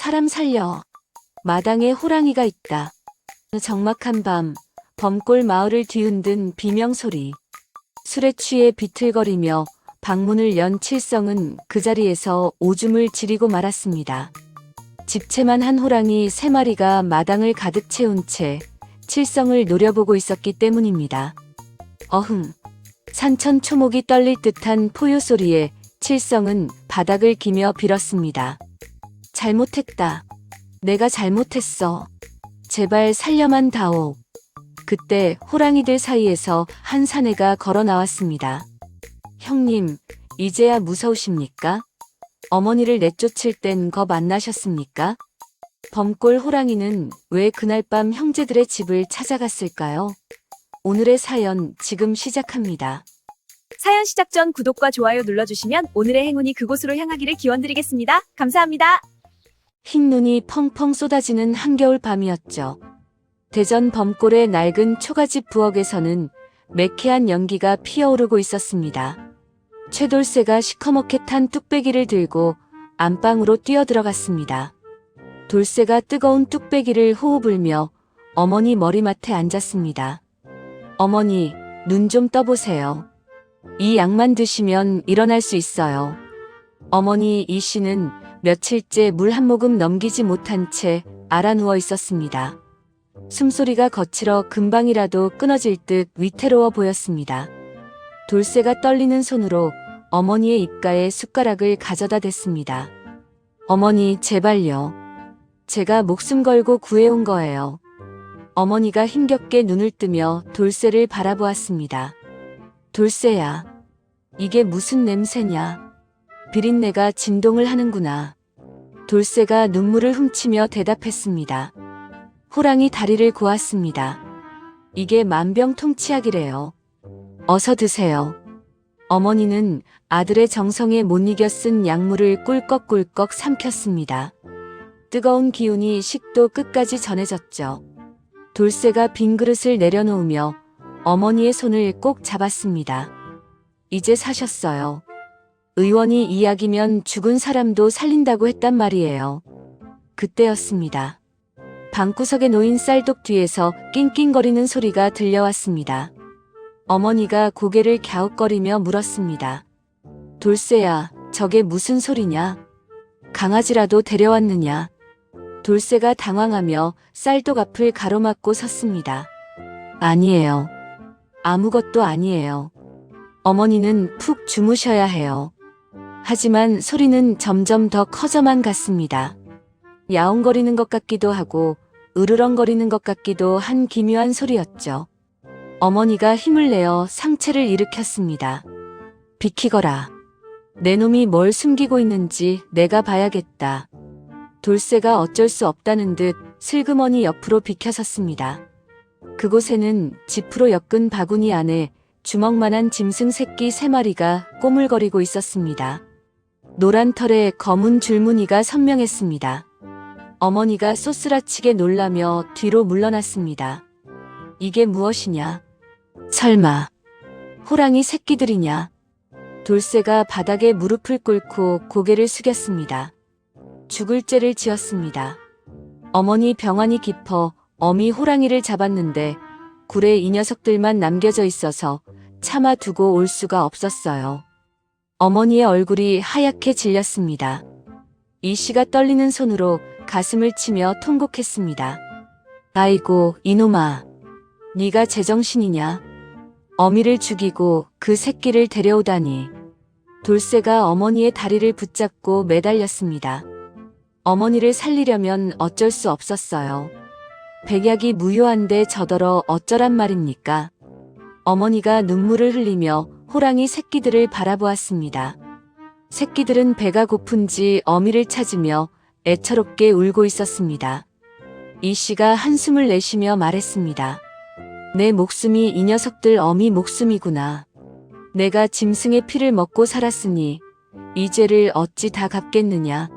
사람 살려. 마당에 호랑이가 있다. 적막한 밤, 범골 마을을 뒤흔든 비명소리. 술에 취해 비틀거리며 방문을 연 칠성은 그 자리에서 오줌을 지리고 말았습니다. 집채만 한 호랑이 3마리가 마당을 가득 채운 채 칠성을 노려보고 있었기 때문입니다. 어흥. 산천 초목이 떨릴 듯한 포효 소리에 칠성은 바닥을 기며 빌었습니다. 잘못했다. 내가 잘못했어. 제발 살려만 다오. 그때 호랑이들 사이에서 한 사내가 걸어 나왔습니다. 형님, 이제야 무서우십니까? 어머니를 내쫓을 땐 겁 안 나셨습니까? 범골 호랑이는 왜 그날 밤 형제들의 집을 찾아갔을까요? 오늘의 사연 지금 시작합니다. 사연 시작 전 구독과 좋아요 눌러주시면 오늘의 행운이 그곳으로 향하기를 기원드리겠습니다. 감사합니다. 흰 눈이 펑펑 쏟아지는 한겨울 밤이었죠. 대전 범골의 낡은 초가집 부엌에서는 매캐한 연기가 피어오르고 있었습니다. 최돌쇠가 시커멓게 탄 뚝배기를 들고 안방으로 뛰어들어갔습니다. 돌쇠가 뜨거운 뚝배기를 호호 불며 어머니 머리맡에 앉았습니다. 어머니, 눈 좀 떠보세요. 이 약만 드시면 일어날 수 있어요. 어머니 이 씨는 며칠째 물 한 모금 넘기지 못한 채 알아 누워 있었습니다. 숨소리가 거칠어 금방이라도 끊어질 듯 위태로워 보였습니다. 돌쇠가 떨리는 손으로 어머니의 입가에 숟가락을 가져다 댔습니다. 어머니, 제발요. 제가 목숨 걸고 구해온 거예요. 어머니가 힘겹게 눈을 뜨며 돌쇠를 바라보았습니다. 돌쇠야, 이게 무슨 냄새냐? 비린내가 진동을 하는구나. 돌쇠가 눈물을 훔치며 대답했습니다. 호랑이 다리를 고았습니다. 이게 만병통치약이래요. 어서 드세요. 어머니는 아들의 정성에 못 이겨 쓴 약물을 꿀꺽꿀꺽 삼켰습니다. 뜨거운 기운이 식도 끝까지 전해졌죠. 돌쇠가 빈 그릇을 내려놓으며 어머니의 손을 꼭 잡았습니다. 이제 사셨어요. 의원이 이 약이면 죽은 사람도 살린다고 했단 말이에요. 그때였습니다. 방구석에 놓인 쌀독 뒤에서 낑낑거리는 소리가 들려왔습니다. 어머니가 고개를 갸웃거리며 물었습니다. 돌쇠야, 저게 무슨 소리냐? 강아지라도 데려왔느냐? 돌쇠가 당황하며 쌀독 앞을 가로막고 섰습니다. 아니에요. 아무것도 아니에요. 어머니는 푹 주무셔야 해요. 하지만 소리는 점점 더 커져만 갔습니다. 야옹거리는 것 같기도 하고 으르렁거리는 것 같기도 한 기묘한 소리였죠. 어머니가 힘을 내어 상체를 일으켰습니다. 비키거라. 내 놈이 뭘 숨기고 있는지 내가 봐야겠다. 돌쇠가 어쩔 수 없다는 듯 슬그머니 옆으로 비켜섰습니다. 그곳에는 지프로 엮은 바구니 안에 주먹만한 짐승 새끼 3마리가 꼬물거리고 있었습니다. 노란 털에 검은 줄무늬가 선명했습니다. 어머니가 쏘스라치게 놀라며 뒤로 물러났습니다. 이게 무엇이냐? 설마 호랑이 새끼들이냐? 돌쇠가 바닥에 무릎을 꿇고 고개를 숙였습니다. 죽을 죄를 지었습니다. 어머니 병환이 깊어 어미 호랑이를 잡았는데 굴에 이 녀석들만 남겨져 있어서 차마 두고 올 수가 없었어요. 어머니의 얼굴이 하얗게 질렸습니다. 이 씨가 떨리는 손으로 가슴을 치며 통곡했습니다. 아이고, 이놈아. 네가 제정신이냐? 어미를 죽이고 그 새끼를 데려오다니. 돌쇠가 어머니의 다리를 붙잡고 매달렸습니다. 어머니를 살리려면 어쩔 수 없었어요. 백약이 무효한데 저더러 어쩌란 말입니까? 어머니가 눈물을 흘리며 호랑이 새끼들을 바라보았습니다. 새끼들은 배가 고픈지 어미를 찾으며 애처롭게 울고 있었습니다. 이 씨가 한숨을 내쉬며 말했습니다. 내 목숨이 이 녀석들 어미 목숨이구나. 내가 짐승의 피를 먹고 살았으니 이 죄를 어찌 다 갚겠느냐.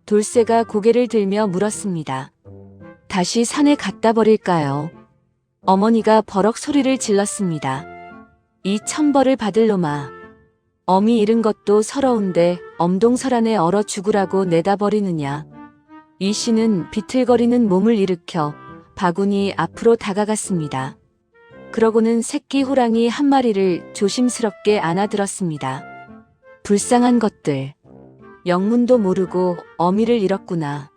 돌쇠가 고개를 들며 물었습니다. 다시 산에 갖다 버릴까요? 어머니가 버럭 소리를 질렀습니다. 이 천벌을 받을 놈아. 어미 잃은 것도 서러운데 엄동설 안에 얼어 죽으라고 내다 버리느냐. 이 씨는 비틀거리는 몸을 일으켜 바구니 앞으로 다가갔습니다. 그러고는 새끼 호랑이 한 마리를 조심스럽게 안아들었습니다. 불쌍한 것들. 영문도 모르고 어미를 잃었구나.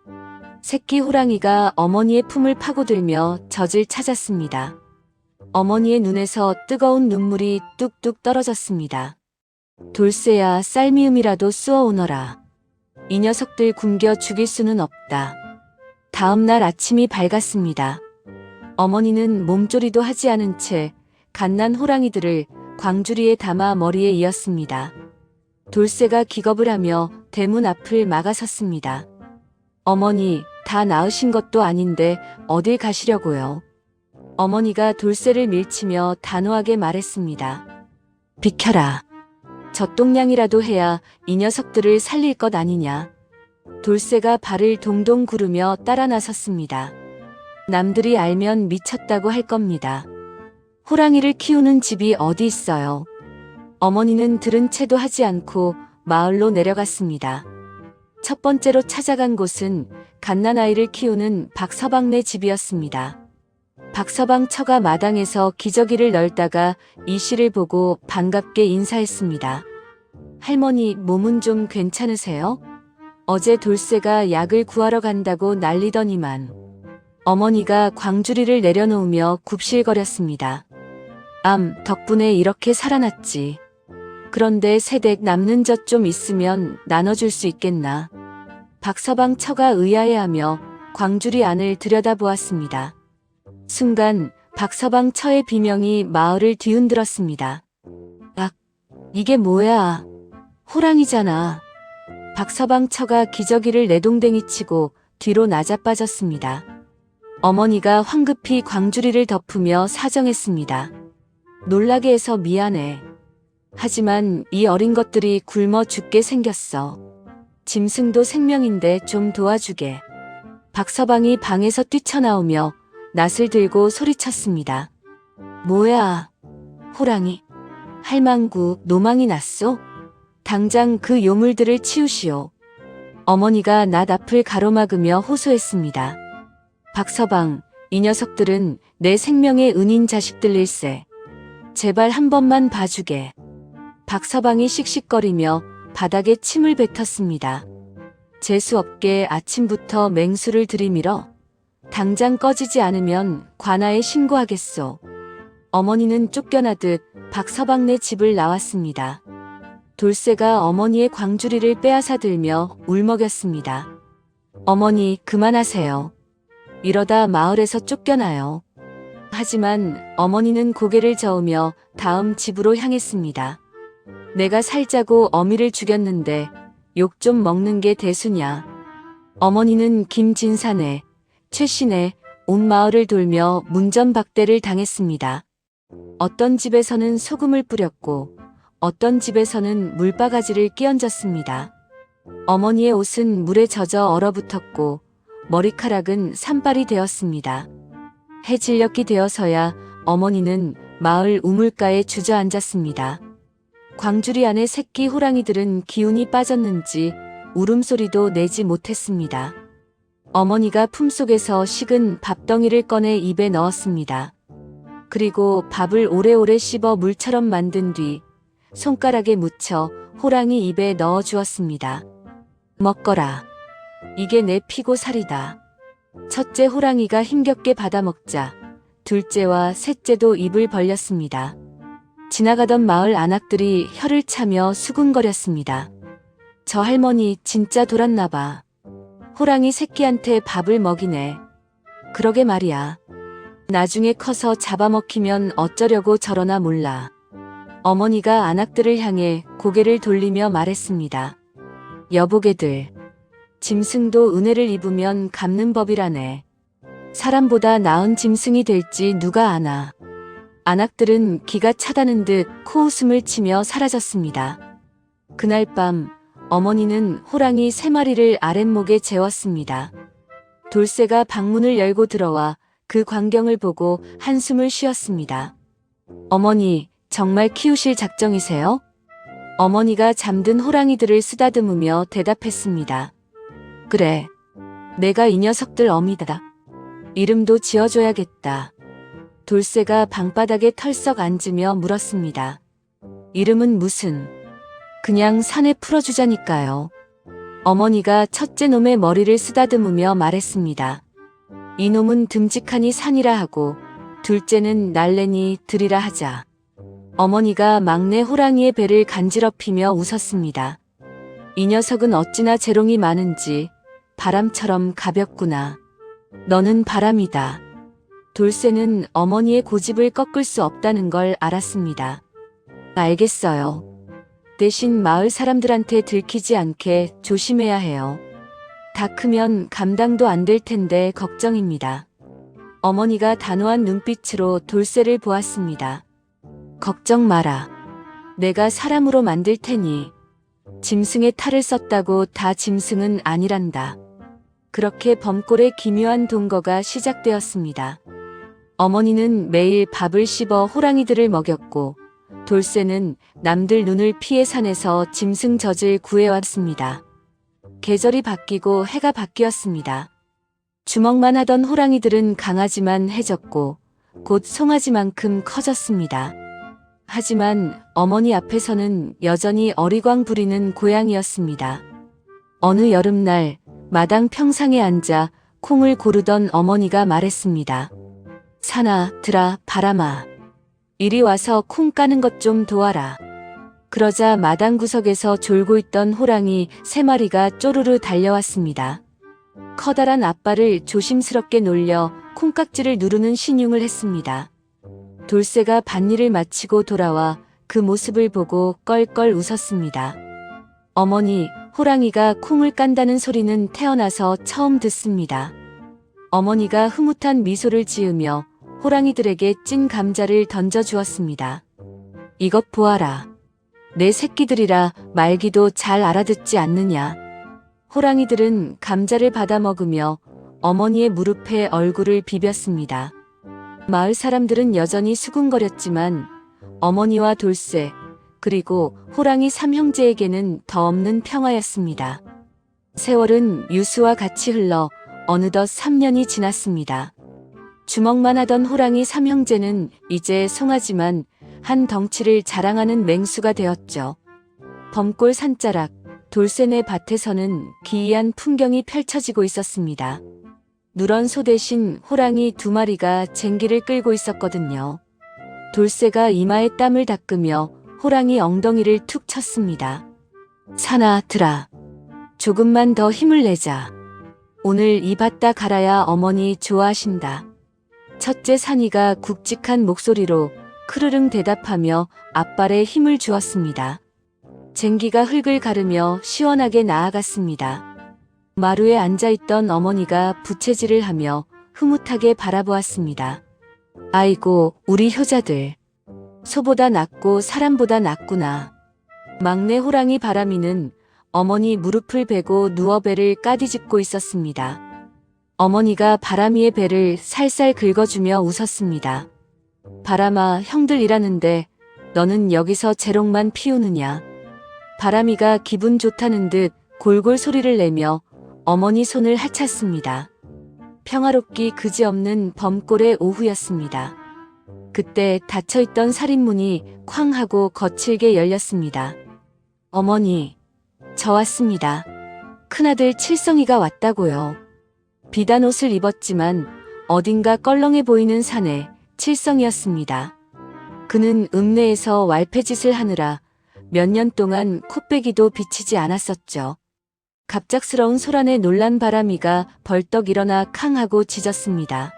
새끼 호랑이가 어머니의 품을 파고들며 젖을 찾았습니다. 어머니의 눈에서 뜨거운 눈물이 뚝뚝 떨어졌습니다. 돌쇠야, 쌀미음이라도 쑤어오너라. 이 녀석들 굶겨 죽일 수는 없다. 다음 날 아침이 밝았습니다. 어머니는 몸조리도 하지 않은 채 갓난 호랑이들을 광주리에 담아 머리에 이었습니다. 돌쇠가 기겁을 하며 대문 앞을 막아섰습니다. 어머니, 다 낳으신 것도 아닌데 어딜 가시려고요? 어머니가 돌쇠를 밀치며 단호하게 말했습니다. 비켜라. 젖동량이라도 해야 이 녀석들을 살릴 것 아니냐. 돌쇠가 발을 동동 구르며 따라 나섰습니다. 남들이 알면 미쳤다고 할 겁니다. 호랑이를 키우는 집이 어디 있어요? 어머니는 들은 채도 하지 않고 마을로 내려갔습니다. 첫 번째로 찾아간 곳은 갓난아이를 키우는 박서방네 집이었습니다. 박서방 처가 마당에서 기저귀를 널다가 이 씨를 보고 반갑게 인사했습니다. 할머니, 몸은 좀 괜찮으세요? 어제 돌쇠가 약을 구하러 간다고 난리더니만. 어머니가 광주리를 내려놓으며 굽실거렸습니다. 덕분에 이렇게 살아났지. 그런데 새댁 남는 젖 좀 있으면 나눠줄 수 있겠나. 박서방 처가 의아해하며 광주리 안을 들여다보았습니다. 순간 박서방 처의 비명이 마을을 뒤흔들었습니다. 이게 뭐야? 호랑이잖아. 박서방 처가 기저귀를 내동댕이 치고 뒤로 나자빠졌습니다. 어머니가 황급히 광주리를 덮으며 사정했습니다. 놀라게 해서 미안해. 하지만 이 어린 것들이 굶어 죽게 생겼어. 짐승도 생명인데 좀 도와주게. 박서방이 방에서 뛰쳐나오며 낫을 들고 소리쳤습니다. 뭐야? 호랑이? 할망구, 노망이 났소? 당장 그 요물들을 치우시오. 어머니가 낫 앞을 가로막으며 호소했습니다. 박서방, 이 녀석들은 내 생명의 은인 자식들일세. 제발 한 번만 봐주게. 박서방이 씩씩거리며 바닥에 침을 뱉었습니다. 재수없게 아침부터 맹수를 들이밀어 당장 꺼지지 않으면 관아에 신고하겠소. 어머니는 쫓겨나듯 박서방네 집을 나왔습니다. 돌쇠가 어머니의 광주리를 빼앗아 들며 울먹였습니다. 어머니, 그만하세요. 이러다 마을에서 쫓겨나요. 하지만 어머니는 고개를 저으며 다음 집으로 향했습니다. 내가 살자고 어미를 죽였는데 욕 좀 먹는 게 대수냐. 어머니는 김진산에, 최신에 온 마을을 돌며 문전박대를 당했습니다. 어떤 집에서는 소금을 뿌렸고 어떤 집에서는 물바가지를 끼얹었습니다. 어머니의 옷은 물에 젖어 얼어붙었고 머리카락은 산발이 되었습니다. 해질녘이 되어서야 어머니는 마을 우물가에 주저앉았습니다. 광주리 안의 새끼 호랑이들은 기운이 빠졌는지 울음소리도 내지 못했습니다. 어머니가 품속에서 식은 밥덩이를 꺼내 입에 넣었습니다. 그리고 밥을 오래오래 씹어 물처럼 만든 뒤 손가락에 묻혀 호랑이 입에 넣어 주었습니다. 먹거라. 이게 내 피고 살이다. 첫째 호랑이가 힘겹게 받아먹자 둘째와 셋째도 입을 벌렸습니다. 지나가던 마을 안악들이 혀를 차며 수군거렸습니다. 저 할머니 진짜 돌았나 봐. 호랑이 새끼한테 밥을 먹이네. 그러게 말이야. 나중에 커서 잡아먹히면 어쩌려고 저러나 몰라. 어머니가 안악들을 향해 고개를 돌리며 말했습니다. 여보게들, 짐승도 은혜를 입으면 갚는 법이라네. 사람보다 나은 짐승이 될지 누가 아나. 안악들은 기가 차다는 듯 코웃음을 치며 사라졌습니다. 그날 밤 어머니는 호랑이 3마리를 아랫목에 재웠습니다. 돌쇠가 방문을 열고 들어와 그 광경을 보고 한숨을 쉬었습니다. 어머니, 정말 키우실 작정이세요? 어머니가 잠든 호랑이들을 쓰다듬으며 대답했습니다. 그래. 내가 이 녀석들 어미다. 이름도 지어줘야겠다. 돌쇠가 방바닥에 털썩 앉으며 물었습니다. 이름은 무슨? 그냥 산에 풀어주자니까요. 어머니가 첫째 놈의 머리를 쓰다듬으며 말했습니다. 이놈은 듬직하니 산이라 하고 둘째는 날래니 들이라 하자. 어머니가 막내 호랑이의 배를 간지럽히며 웃었습니다. 이 녀석은 어찌나 재롱이 많은지 바람처럼 가볍구나. 너는 바람이다. 돌쇠는 어머니의 고집을 꺾을 수 없다는 걸 알았습니다. 알겠어요. 대신 마을 사람들한테 들키지 않게 조심해야 해요. 다 크면 감당도 안 될 텐데 걱정입니다. 어머니가 단호한 눈빛으로 돌쇠를 보았습니다. 걱정 마라. 내가 사람으로 만들 테니. 짐승의 탈을 썼다고 다 짐승은 아니란다. 그렇게 범골의 기묘한 동거가 시작되었습니다. 어머니는 매일 밥을 씹어 호랑이들을 먹였고 돌쇠는 남들 눈을 피해 산에서 짐승 젖을 구해왔습니다. 계절이 바뀌고 해가 바뀌었습니다. 주먹만 하던 호랑이들은 강아지만 해졌고 곧 송아지만큼 커졌습니다. 하지만 어머니 앞에서는 여전히 어리광 부리는 고양이였습니다. 어느 여름날 마당 평상에 앉아 콩을 고르던 어머니가 말했습니다. 사나, 들아, 바람아. 이리 와서 콩 까는 것 좀 도와라. 그러자 마당 구석에서 졸고 있던 호랑이 3마리가 쪼르르 달려왔습니다. 커다란 앞발을 조심스럽게 놀려 콩깍지를 누르는 신용을 했습니다. 돌쇠가 밭일을 마치고 돌아와 그 모습을 보고 껄껄 웃었습니다. 어머니, 호랑이가 콩을 깐다는 소리는 태어나서 처음 듣습니다. 어머니가 흐뭇한 미소를 지으며 호랑이들에게 찐 감자를 던져주었습니다. 이것 보아라. 내 새끼들이라 말기도 잘 알아듣지 않느냐. 호랑이들은 감자를 받아 먹으며 어머니의 무릎에 얼굴을 비볐습니다. 마을 사람들은 여전히 수군거렸지만 어머니와 돌쇠 그리고 호랑이 3형제에게는 더 없는 평화였습니다. 세월은 유수와 같이 흘러 어느덧 3년이 지났습니다. 주먹만 하던 호랑이 3형제는 이제 송아지만 한 덩치를 자랑하는 맹수가 되었죠. 범골 산자락 돌쇠네 밭에서는 기이한 풍경이 펼쳐지고 있었습니다. 누런 소 대신 호랑이 2마리가 쟁기를 끌고 있었거든요. 돌쇠가 이마에 땀을 닦으며 호랑이 엉덩이를 툭 쳤습니다. 사나, 들아. 조금만 더 힘을 내자. 오늘 이 밭 다 갈아야 어머니 좋아하신다. 첫째 산이가 굵직한 목소리로 크르릉 대답하며 앞발에 힘을 주었습니다. 쟁기가 흙을 가르며 시원하게 나아갔습니다. 마루에 앉아있던 어머니가 부채질을 하며 흐뭇하게 바라보았습니다. 아이고, 우리 효자들. 소보다 낫고 사람보다 낫구나. 막내 호랑이 바람이는 어머니 무릎을 베고 누워 배를 까디집고 있었습니다. 어머니가 바람이의 배를 살살 긁어주며 웃었습니다. 바람아, 형들 일하는데 너는 여기서 재롱만 피우느냐. 바람이가 기분 좋다는 듯 골골 소리를 내며 어머니 손을 헤찼습니다. 평화롭기 그지없는 범골의 오후였습니다. 그때 닫혀있던 살인문이 쾅 하고 거칠게 열렸습니다. 어머니, 저 왔습니다. 큰아들 칠성이가 왔다고요. 비단 옷을 입었지만 어딘가 껄렁해 보이는 사내 칠성이었습니다. 그는 읍내에서 왈패짓을 하느라 몇 년 동안 콧배기도 비치지 않았었죠. 갑작스러운 소란에 놀란 바람이가 벌떡 일어나 캉 하고 짖었습니다.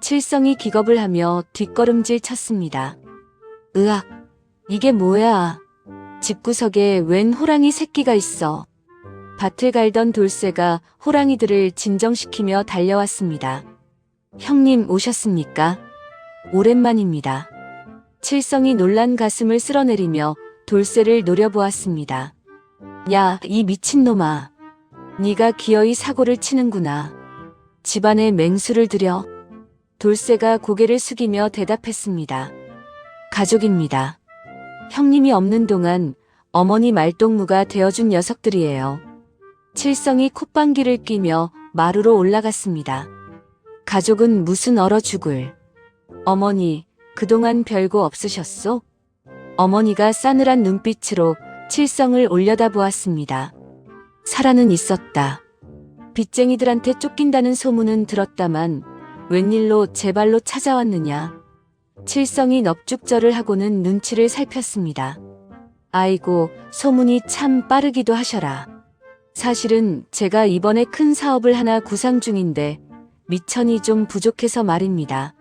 칠성이 기겁을 하며 뒷걸음질 쳤습니다. 으악, 이게 뭐야. 집구석에 웬 호랑이 새끼가 있어. 밭을 갈던 돌쇠가 호랑이들을 진정시키며 달려왔습니다. 형님 오셨습니까? 오랜만입니다. 칠성이 놀란 가슴을 쓸어내리며 돌쇠를 노려보았습니다. 야, 이 미친놈아. 네가 기어이 사고를 치는구나. 집안에 맹수를 들여. 돌쇠가 고개를 숙이며 대답했습니다. 가족입니다. 형님이 없는 동안 어머니 말동무가 되어준 녀석들이에요. 칠성이 콧방귀를 뀌며 마루로 올라갔습니다. 가족은 무슨 얼어 죽을. 어머니, 그동안 별거 없으셨소? 어머니가 싸늘한 눈빛으로 칠성을 올려다보았습니다. 살아는 있었다. 빚쟁이들한테 쫓긴다는 소문은 들었다만 웬일로 제 발로 찾아왔느냐. 칠성이 넙죽절을 하고는 눈치를 살폈습니다. 아이고, 소문이 참 빠르기도 하셔라. 사실은 제가 이번에 큰 사업을 하나 구상 중인데 미천이 좀 부족해서 말입니다.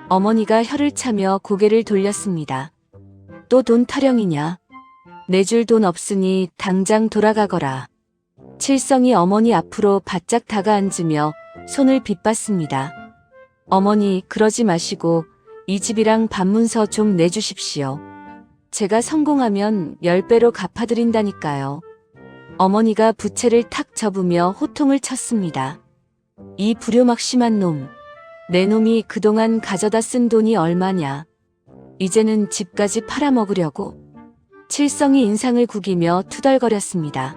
어머니가 혀를 차며 고개를 돌렸습니다. 또 돈 타령이냐? 내줄 돈 없으니 당장 돌아가거라. 칠성이 어머니 앞으로 바짝 다가앉으며 손을 빗봤습니다. 어머니, 그러지 마시고 이 집이랑 반문서 좀 내주십시오. 제가 성공하면 10배로 갚아드린다니까요. 어머니가 부채를 탁 접으며 호통을 쳤습니다. 이 불효막심한 놈. 내 놈이 그동안 가져다 쓴 돈이 얼마냐. 이제는 집까지 팔아먹으려고. 칠성이 인상을 구기며 투덜거렸습니다.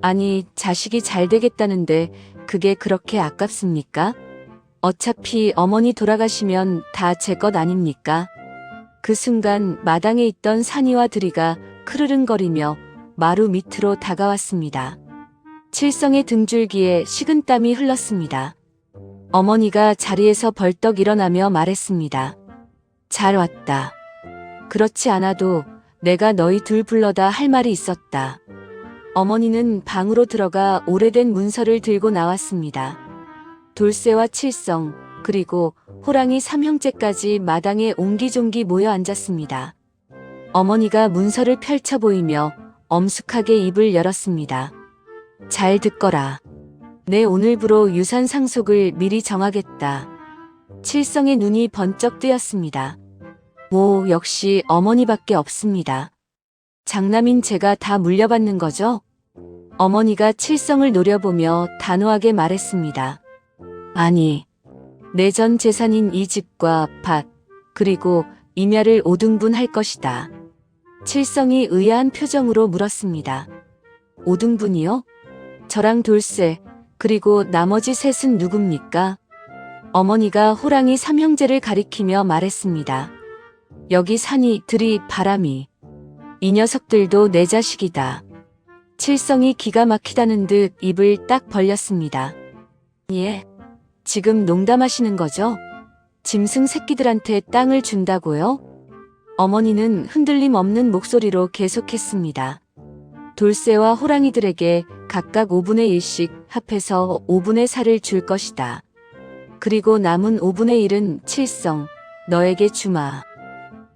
아니, 자식이 잘 되겠다는데 그게 그렇게 아깝습니까? 어차피 어머니 돌아가시면 다 제 것 아닙니까? 그 순간 마당에 있던 산이와 들이가 크르릉거리며 마루 밑으로 다가왔습니다. 칠성의 등줄기에 식은땀이 흘렀습니다. 어머니가 자리에서 벌떡 일어나며 말했습니다. 잘 왔다. 그렇지 않아도 내가 너희 둘 불러다 할 말이 있었다. 어머니는 방으로 들어가 오래된 문서를 들고 나왔습니다. 돌쇠와 칠성, 그리고 호랑이 삼형제까지 마당에 옹기종기 모여 앉았습니다. 어머니가 문서를 펼쳐 보이며 엄숙하게 입을 열었습니다. 잘 듣거라. 내 오늘부로 유산 상속을 미리 정하겠다. 칠성의 눈이 번쩍 뜨였습니다. 뭐, 역시 어머니밖에 없습니다. 장남인 제가 다 물려받는 거죠? 어머니가 칠성을 노려보며 단호하게 말했습니다. 아니, 내 전 재산인 이 집과 밭, 그리고 임야를 5등분 할 것이다. 칠성이 의아한 표정으로 물었습니다. 5등분이요? 저랑 돌쇠, 그리고 나머지 셋은 누굽니까? 어머니가 호랑이 삼형제를 가리키며 말했습니다. 여기 산이, 들이, 바람이. 이 녀석들도 내 자식이다. 칠성이 기가 막히다는 듯 입을 딱 벌렸습니다. 예, 지금 농담하시는 거죠? 짐승 새끼들한테 땅을 준다고요? 어머니는 흔들림 없는 목소리로 계속했습니다. 돌쇠와 호랑이들에게 각각 5분의 1씩 합해서 5분의 4를 줄 것이다. 그리고 남은 5분의 1은 칠성, 너에게 주마.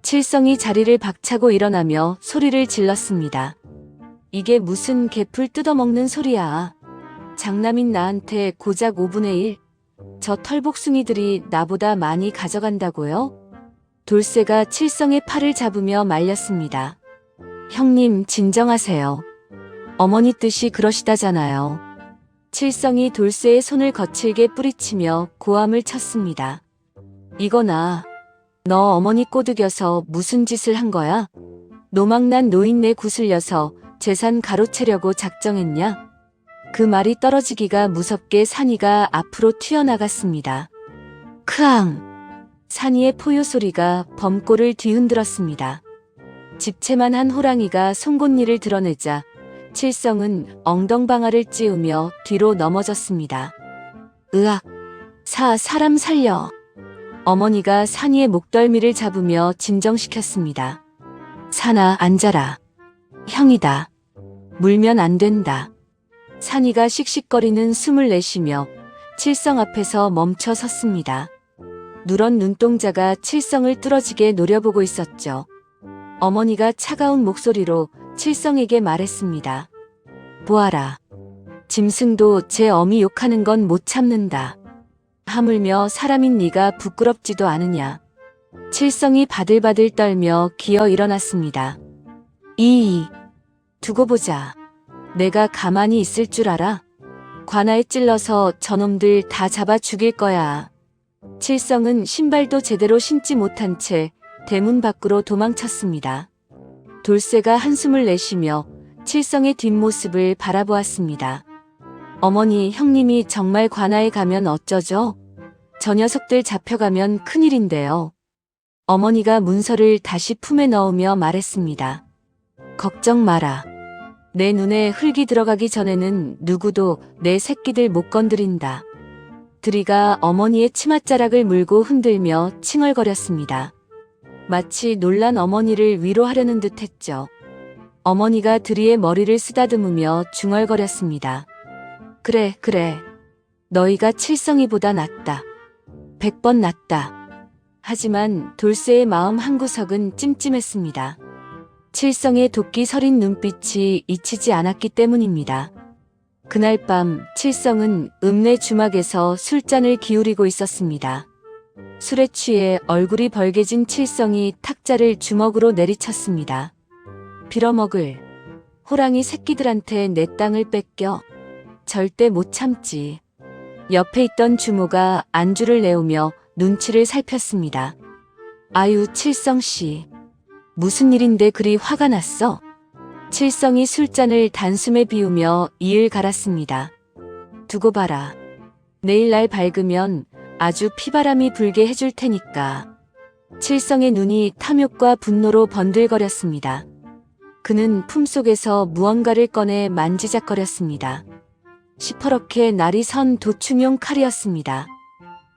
칠성이 자리를 박차고 일어나며 소리를 질렀습니다. 이게 무슨 개풀 뜯어먹는 소리야. 장남인 나한테 고작 5분의 1? 저 털복숭이들이 나보다 많이 가져간다고요? 돌쇠가 칠성의 팔을 잡으며 말렸습니다. 형님, 진정하세요. 어머니 뜻이 그러시다잖아요. 칠성이 돌쇠의 손을 거칠게 뿌리치며 고함을 쳤습니다. 이거나, 너 어머니 꼬드겨서 무슨 짓을 한 거야? 노망난 노인네 구슬려서 재산 가로채려고 작정했냐? 그 말이 떨어지기가 무섭게 산이가 앞으로 튀어나갔습니다. 크앙! 산이의 포효 소리가 범골을 뒤흔들었습니다. 집채만한 호랑이가 송곳니를 드러내자 칠성은 엉덩방아를 찌우며 뒤로 넘어졌습니다. 으악! 사람 살려! 어머니가 산이의 목덜미를 잡으며 진정시켰습니다. 산아, 앉아라. 형이다. 물면 안 된다. 산이가 씩씩거리는 숨을 내쉬며 칠성 앞에서 멈춰 섰습니다. 누런 눈동자가 칠성을 뚫어지게 노려보고 있었죠. 어머니가 차가운 목소리로 칠성에게 말했습니다. 보아라. 짐승도 제 어미 욕하는 건 못 참는다. 하물며 사람인 네가 부끄럽지도 않으냐. 칠성이 바들바들 떨며 기어 일어났습니다. 두고 보자. 내가 가만히 있을 줄 알아? 관아에 찔러서 저놈들 다 잡아 죽일 거야. 칠성은 신발도 제대로 신지 못한 채 대문 밖으로 도망쳤습니다. 돌쇠가 한숨을 내쉬며 칠성의 뒷모습을 바라보았습니다. 어머니, 형님이 정말 관아에 가면 어쩌죠? 저 녀석들 잡혀가면 큰일인데요. 어머니가 문서를 다시 품에 넣으며 말했습니다. 걱정 마라. 내 눈에 흙이 들어가기 전에는 누구도 내 새끼들 못 건드린다. 드리가 어머니의 치맛자락을 물고 흔들며 칭얼거렸습니다. 마치 놀란 어머니를 위로하려는 듯 했죠. 어머니가 드리의 머리를 쓰다듬으며 중얼거렸습니다. 그래, 그래. 너희가 칠성이보다 낫다. 100번 낫다. 하지만 돌쇠의 마음 한구석은 찜찜했습니다. 칠성의 도끼 서린 눈빛이 잊히지 않았기 때문입니다. 그날 밤 칠성은 읍내 주막에서 술잔을 기울이고 있었습니다. 술에 취해 얼굴이 벌개진 칠성이 탁자를 주먹으로 내리쳤습니다. 빌어먹을 호랑이 새끼들한테 내 땅을 뺏겨 절대 못 참지. 옆에 있던 주모가 안주를 내오며 눈치를 살폈습니다. 아유, 칠성씨. 무슨 일인데 그리 화가 났어? 칠성이 술잔을 단숨에 비우며 이을 갈았습니다. 두고 봐라. 내일 날 밝으면 아주 피바람이 불게 해줄 테니까. 칠성의 눈이 탐욕과 분노로 번들거렸습니다. 그는 품속에서 무언가를 꺼내 만지작거렸습니다. 시퍼렇게 날이 선 도충용 칼이었습니다.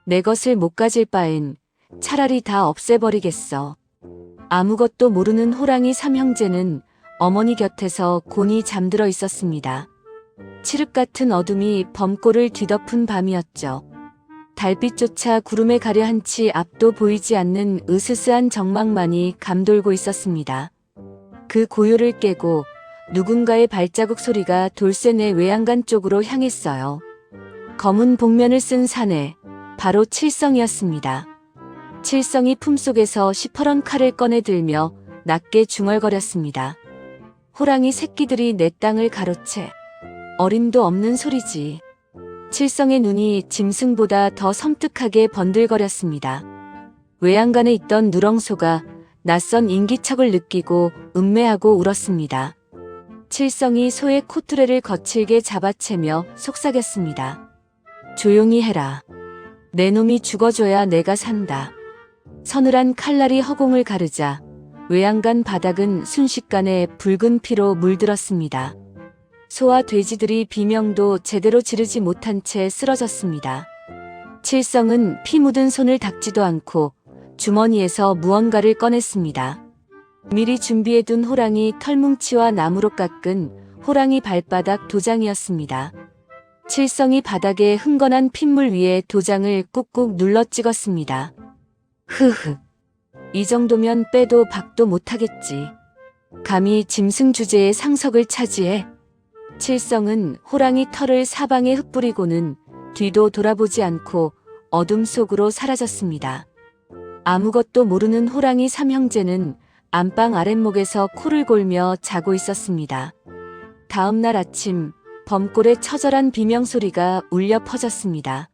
내 것을 못 가질 바엔 차라리 다 없애버리겠어. 아무것도 모르는 호랑이 삼형제는 어머니 곁에서 곤히 잠들어 있었습니다. 칠흑 같은 어둠이 범골을 뒤덮은 밤이었죠. 달빛조차 구름에 가려 한 치 앞도 보이지 않는 으스스한 정막만이 감돌고 있었습니다. 그 고요를 깨고 누군가의 발자국 소리가 돌쇠네 외양간 쪽으로 향했어요. 검은 복면을 쓴 사내, 바로 칠성이었습니다. 칠성이 품속에서 시퍼런 칼을 꺼내 들며 낮게 중얼거렸습니다. 호랑이 새끼들이 내 땅을 가로채. 어림도 없는 소리지. 칠성의 눈이 짐승보다 더 섬뜩하게 번들거렸습니다. 외양간에 있던 누렁소가 낯선 인기척을 느끼고 음매하고 울었습니다. 칠성이 소의 코투레를 거칠게 잡아채며 속삭였습니다. 조용히 해라. 내 놈이 죽어줘야 내가 산다. 서늘한 칼날이 허공을 가르자 외양간 바닥은 순식간에 붉은 피로 물들었습니다. 소와 돼지들이 비명도 제대로 지르지 못한 채 쓰러졌습니다. 칠성은 피 묻은 손을 닦지도 않고 주머니에서 무언가를 꺼냈습니다. 미리 준비해둔 호랑이 털뭉치와 나무로 깎은 호랑이 발바닥 도장이었습니다. 칠성이 바닥에 흥건한 핏물 위에 도장을 꾹꾹 눌러 찍었습니다. 흐흐. 이 정도면 빼도 박도 못하겠지. 감히 짐승 주제의 상석을 차지해. 칠성은 호랑이 털을 사방에 흩뿌리고는 뒤도 돌아보지 않고 어둠 속으로 사라졌습니다. 아무것도 모르는 호랑이 삼형제는 안방 아랫목에서 코를 골며 자고 있었습니다. 다음 날 아침 범골에 처절한 비명소리가 울려 퍼졌습니다.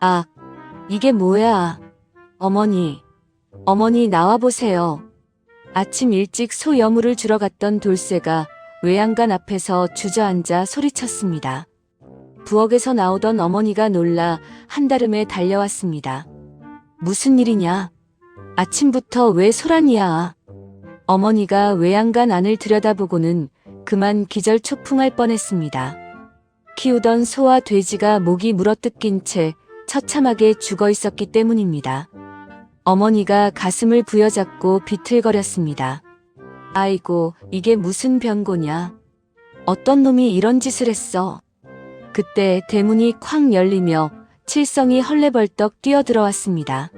아, 이게 뭐야? 어머니 나와보세요. 아침 일찍 소 여물을 주러 갔던 돌쇠가 외양간 앞에서 주저앉아 소리쳤습니다. 부엌에서 나오던 어머니가 놀라 한달음에 달려왔습니다. 무슨 일이냐? 아침부터 왜 소란이야? 어머니가 외양간 안을 들여다보고는 그만 기절초풍할 뻔했습니다. 키우던 소와 돼지가 목이 물어뜯긴 채 처참하게 죽어 있었기 때문입니다. 어머니가 가슴을 부여잡고 비틀거렸습니다. 아이고, 이게 무슨 병고냐? 어떤 놈이 이런 짓을 했어? 그때 대문이 쾅 열리며 칠성이 헐레벌떡 뛰어들어왔습니다.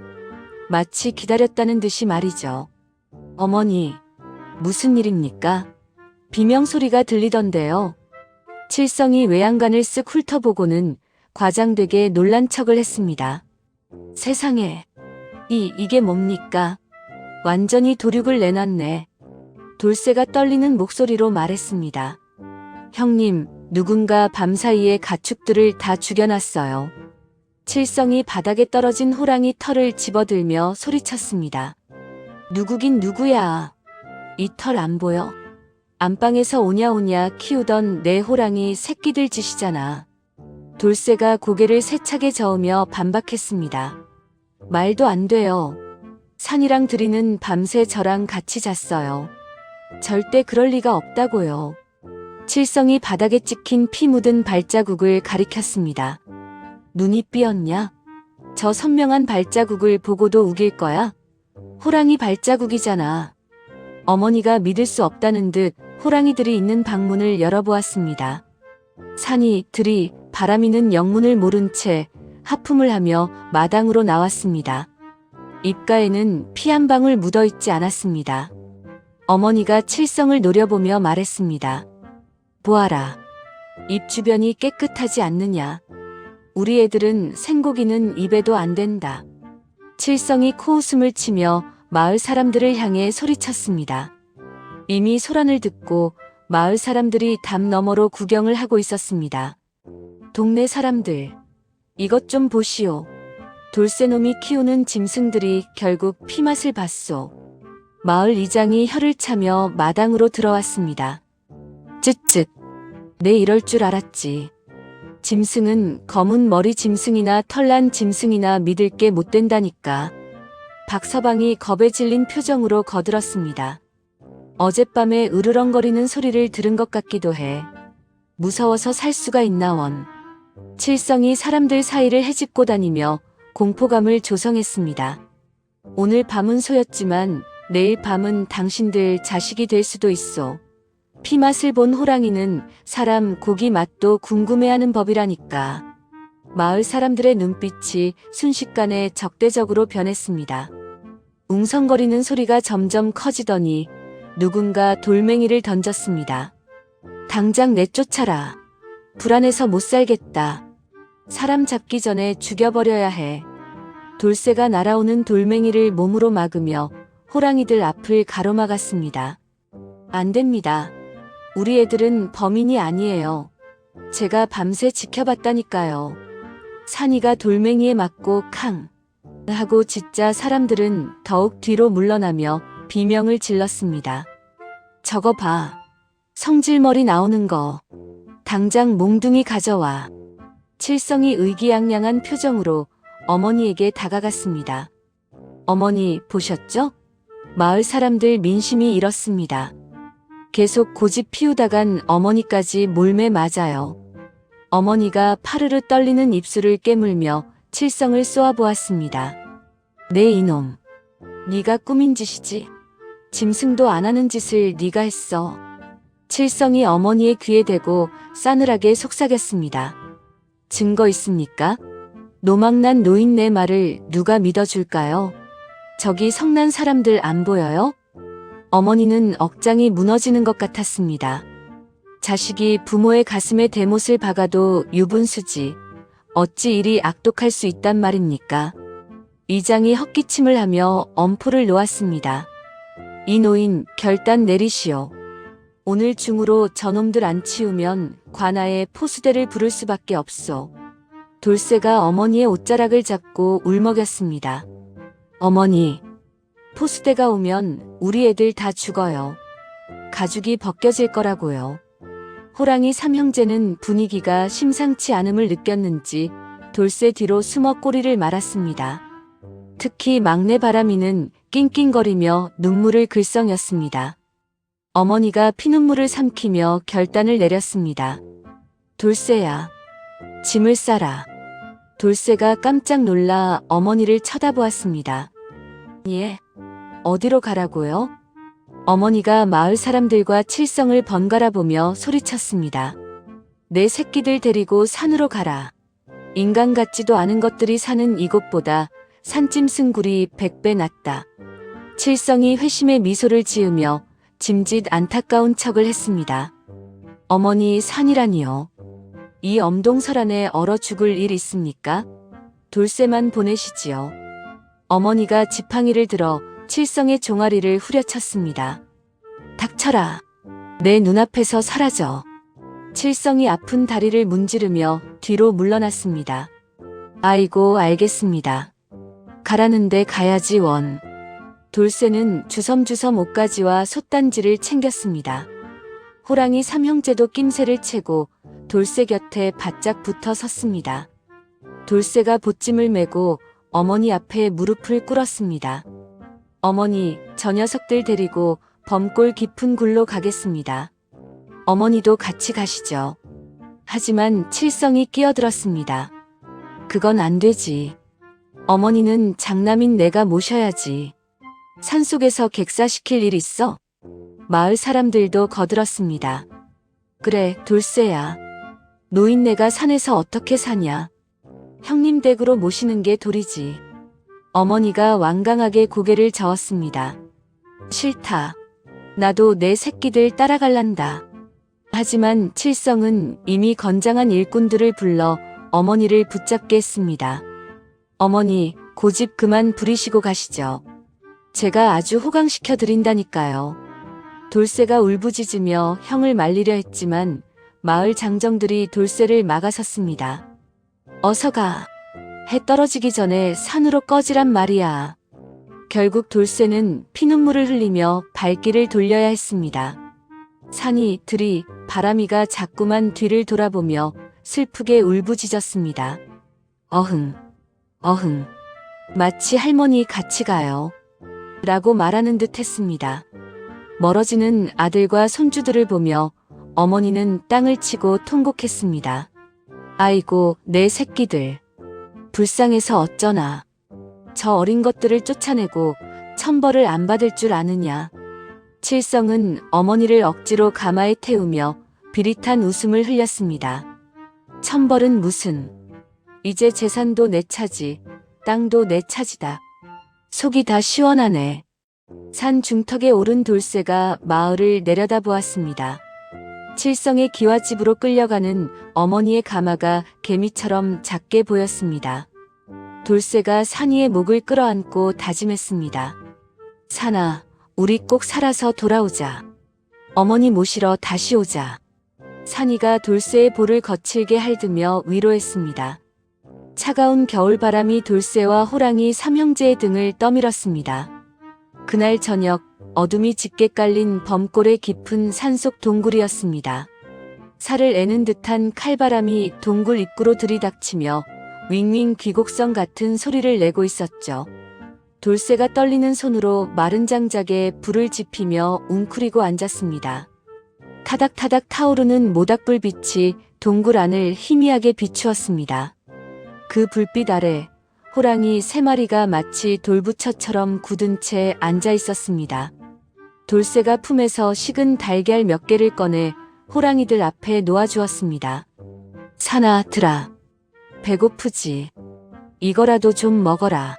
마치 기다렸다는 듯이 말이죠. 어머니, 무슨 일입니까? 비명소리가 들리던데요. 칠성이 외양간을 쓱 훑어보고는 과장되게 놀란 척을 했습니다. 세상에, 이게 뭡니까? 완전히 도륙을 내놨네. 돌쇠가 떨리는 목소리로 말했습니다. 형님, 누군가 밤사이에 가축들을 다 죽여놨어요. 칠성이 바닥에 떨어진 호랑이 털을 집어들며 소리쳤습니다. 누구긴 누구야. 이 털 안 보여? 안방에서 오냐오냐 키우던 내 호랑이 새끼들 짓이잖아. 돌쇠가 고개를 세차게 저으며 반박했습니다. 말도 안 돼요. 산이랑 들이는 밤새 저랑 같이 잤어요. 절대 그럴 리가 없다고요. 칠성이 바닥에 찍힌 피 묻은 발자국을 가리켰습니다. 눈이 삐었냐? 저 선명한 발자국을 보고도 우길 거야? 호랑이 발자국이잖아. 어머니가 믿을 수 없다는 듯 호랑이들이 있는 방문을 열어보았습니다. 산이, 들이, 바람이는 영문을 모른 채 하품을 하며 마당으로 나왔습니다. 입가에는 피 한 방울 묻어있지 않았습니다. 어머니가 칠성을 노려보며 말했습니다. 보아라. 입 주변이 깨끗하지 않느냐. 우리 애들은 생고기는 입에도 안 된다. 칠성이 코웃음을 치며 마을 사람들을 향해 소리쳤습니다. 이미 소란을 듣고 마을 사람들이 담 너머로 구경을 하고 있었습니다. 동네 사람들, 이것 좀 보시오. 돌쇠놈이 키우는 짐승들이 결국 피맛을 봤소. 마을 이장이 혀를 차며 마당으로 들어왔습니다. 쯧쯧, 내 이럴 줄 알았지. 짐승은 검은 머리 짐승이나 털난 짐승이나 믿을 게 못 된다니까. 박서방이 겁에 질린 표정으로 거들었습니다. 어젯밤에 으르렁거리는 소리를 들은 것 같기도 해. 무서워서 살 수가 있나 원. 칠성이 사람들 사이를 헤집고 다니며 공포감을 조성했습니다. 오늘 밤은 소였지만 내일 밤은 당신들 자식이 될 수도 있어. 피맛을 본 호랑이는 사람 고기 맛도 궁금해하는 법이라니까. 마을 사람들의 눈빛이 순식간에 적대적으로 변했습니다. 웅성거리는 소리가 점점 커지더니 누군가 돌멩이를 던졌습니다. 당장 내쫓아라. 불안해서 못 살겠다. 사람 잡기 전에 죽여버려야 해. 돌쇠가 날아오는 돌멩이를 몸으로 막으며 호랑이들 앞을 가로막았습니다. 안 됩니다. 우리 애들은 범인이 아니에요. 제가 밤새 지켜봤다니까요. 산이가 돌멩이에 맞고 캉 하고 짖자 사람들은 더욱 뒤로 물러나며 비명을 질렀습니다. 저거 봐. 성질머리 나오는 거. 당장 몽둥이 가져와. 칠성이 의기양양한 표정으로 어머니에게 다가갔습니다. 어머니 보셨죠? 마을 사람들 민심이 이렇습니다. 계속 고집 피우다간 어머니까지 몰매 맞아요. 어머니가 파르르 떨리는 입술을 깨물며 칠성을 쏘아보았습니다. 네 이놈. 네가 꾸민 짓이지. 짐승도 안 하는 짓을 네가 했어. 칠성이 어머니의 귀에 대고 싸늘하게 속삭였습니다. 증거 있습니까? 노망난 노인네 말을 누가 믿어줄까요? 저기 성난 사람들 안 보여요? 어머니는 억장이 무너지는 것 같았습니다. 자식이 부모의 가슴에 대못을 박아도 유분수지. 어찌 이리 악독할 수 있단 말입니까? 이장이 헛기침을 하며 엄포를 놓았습니다. 이 노인 결단 내리시오. 오늘 중으로 저놈들 안 치우면 관아에 포수대를 부를 수밖에 없소. 돌쇠가 어머니의 옷자락을 잡고 울먹였습니다. 어머니, 포수대가 오면 우리 애들 다 죽어요. 가죽이 벗겨질 거라고요. 호랑이 삼형제는 분위기가 심상치 않음을 느꼈는지 돌쇠 뒤로 숨어 꼬리를 말았습니다. 특히 막내 바람이는 낑낑거리며 눈물을 글썽였습니다. 어머니가 피눈물을 삼키며 결단을 내렸습니다. 돌쇠야, 짐을 싸라. 돌쇠가 깜짝 놀라 어머니를 쳐다보았습니다. 예, 어디로 가라고요? 어머니가 마을 사람들과 칠성을 번갈아 보며 소리쳤습니다. 내 새끼들 데리고 산으로 가라. 인간 같지도 않은 것들이 사는 이곳보다 산짐승굴이 100배 낫다. 칠성이 회심의 미소를 지으며 짐짓 안타까운 척을 했습니다. 어머니 산이라니요. 이 엄동설 안에 얼어 죽을 일 있습니까? 돌쇠만 보내시지요. 어머니가 지팡이를 들어 칠성의 종아리를 후려쳤습니다. 닥쳐라. 내 눈앞에서 사라져. 칠성이 아픈 다리를 문지르며 뒤로 물러났습니다. 아이고 알겠습니다. 가라는데 가야지 원. 돌쇠는 주섬주섬 옷가지와 솥단지를 챙겼습니다. 호랑이 삼형제도 낌새를 채고 돌쇠 곁에 바짝 붙어 섰습니다. 돌쇠가 보찜을 메고 어머니 앞에 무릎을 꿇었습니다. 어머니, 저 녀석들 데리고 범골 깊은 굴로 가겠습니다. 어머니도 같이 가시죠. 하지만 칠성이 끼어들었습니다. 그건 안 되지. 어머니는 장남인 내가 모셔야지. 산속에서 객사시킬 일 있어? 마을 사람들도 거들었습니다. 그래, 돌쇠야. 노인네가 산에서 어떻게 사냐. 형님 댁으로 모시는 게 도리지. 어머니가 완강하게 고개를 저었습니다. 싫다. 나도 내 새끼들 따라갈란다. 하지만 칠성은 이미 건장한 일꾼들을 불러 어머니를 붙잡게 했습니다. 어머니, 고집 그만 부리시고 가시죠. 제가 아주 호강시켜 드린다니까요. 돌쇠가 울부짖으며 형을 말리려 했지만 마을 장정들이 돌쇠를 막아섰습니다. 어서 가. 해 떨어지기 전에 산으로 꺼지란 말이야. 결국 돌쇠는 피눈물을 흘리며 발길을 돌려야 했습니다. 산이, 들이, 바람이가 자꾸만 뒤를 돌아보며 슬프게 울부짖었습니다. 어흥, 어흥. 마치 할머니 같이 가요. 라고 말하는 듯 했습니다. 멀어지는 아들과 손주들을 보며 어머니는 땅을 치고 통곡했습니다. 아이고, 내 새끼들. 불쌍해서 어쩌나. 저 어린 것들을 쫓아내고 천벌을 안 받을 줄 아느냐. 칠성은 어머니를 억지로 가마에 태우며 비릿한 웃음을 흘렸습니다. 천벌은 무슨. 이제 재산도 내 차지, 땅도 내 차지다. 속이 다 시원하네. 산 중턱에 오른 돌쇠가 마을을 내려다보았습니다. 칠성의 기와집으로 끌려가는 어머니의 가마가 개미처럼 작게 보였습니다. 돌쇠가 산이의 목을 끌어안고 다짐했습니다. 산아, 우리 꼭 살아서 돌아오자. 어머니 모시러 다시 오자. 산이가 돌쇠의 볼을 거칠게 핥으며 위로했습니다. 차가운 겨울바람이 돌쇠와 호랑이 삼형제의 등을 떠밀었습니다. 그날 저녁 어둠이 짙게 깔린 범골의 깊은 산속 동굴이었습니다. 살을 애는 듯한 칼바람이 동굴 입구로 들이닥치며 윙윙 귀곡성 같은 소리를 내고 있었죠. 돌쇠가 떨리는 손으로 마른 장작에 불을 지피며 웅크리고 앉았습니다. 타닥타닥 타오르는 모닥불 빛이 동굴 안을 희미하게 비추었습니다. 그 불빛 아래 호랑이 3마리가 마치 돌부처처럼 굳은 채 앉아 있었습니다. 돌쇠가 품에서 식은 달걀 몇 개를 꺼내 호랑이들 앞에 놓아주었습니다. 산아, 들아. 배고프지. 이거라도 좀 먹어라.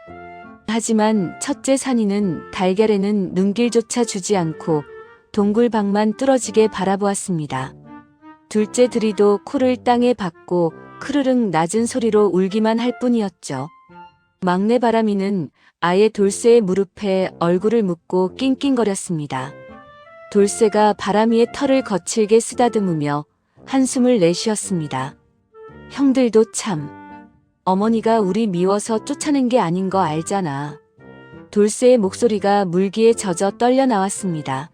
하지만 첫째 산이는 달걀에는 눈길조차 주지 않고 동굴 방만 뚫어지게 바라보았습니다. 둘째 들이도 코를 땅에 박고 크르릉 낮은 소리로 울기만 할 뿐이었죠. 막내 바람이는 아예 돌쇠의 무릎에 얼굴을 묻고 낑낑거렸습니다. 돌쇠가 바람이의 털을 거칠게 쓰다듬으며 한숨을 내쉬었습니다. 형들도 참. 어머니가 우리 미워서 쫓아낸 게 아닌 거 알잖아. 돌쇠의 목소리가 물기에 젖어 떨려 나왔습니다.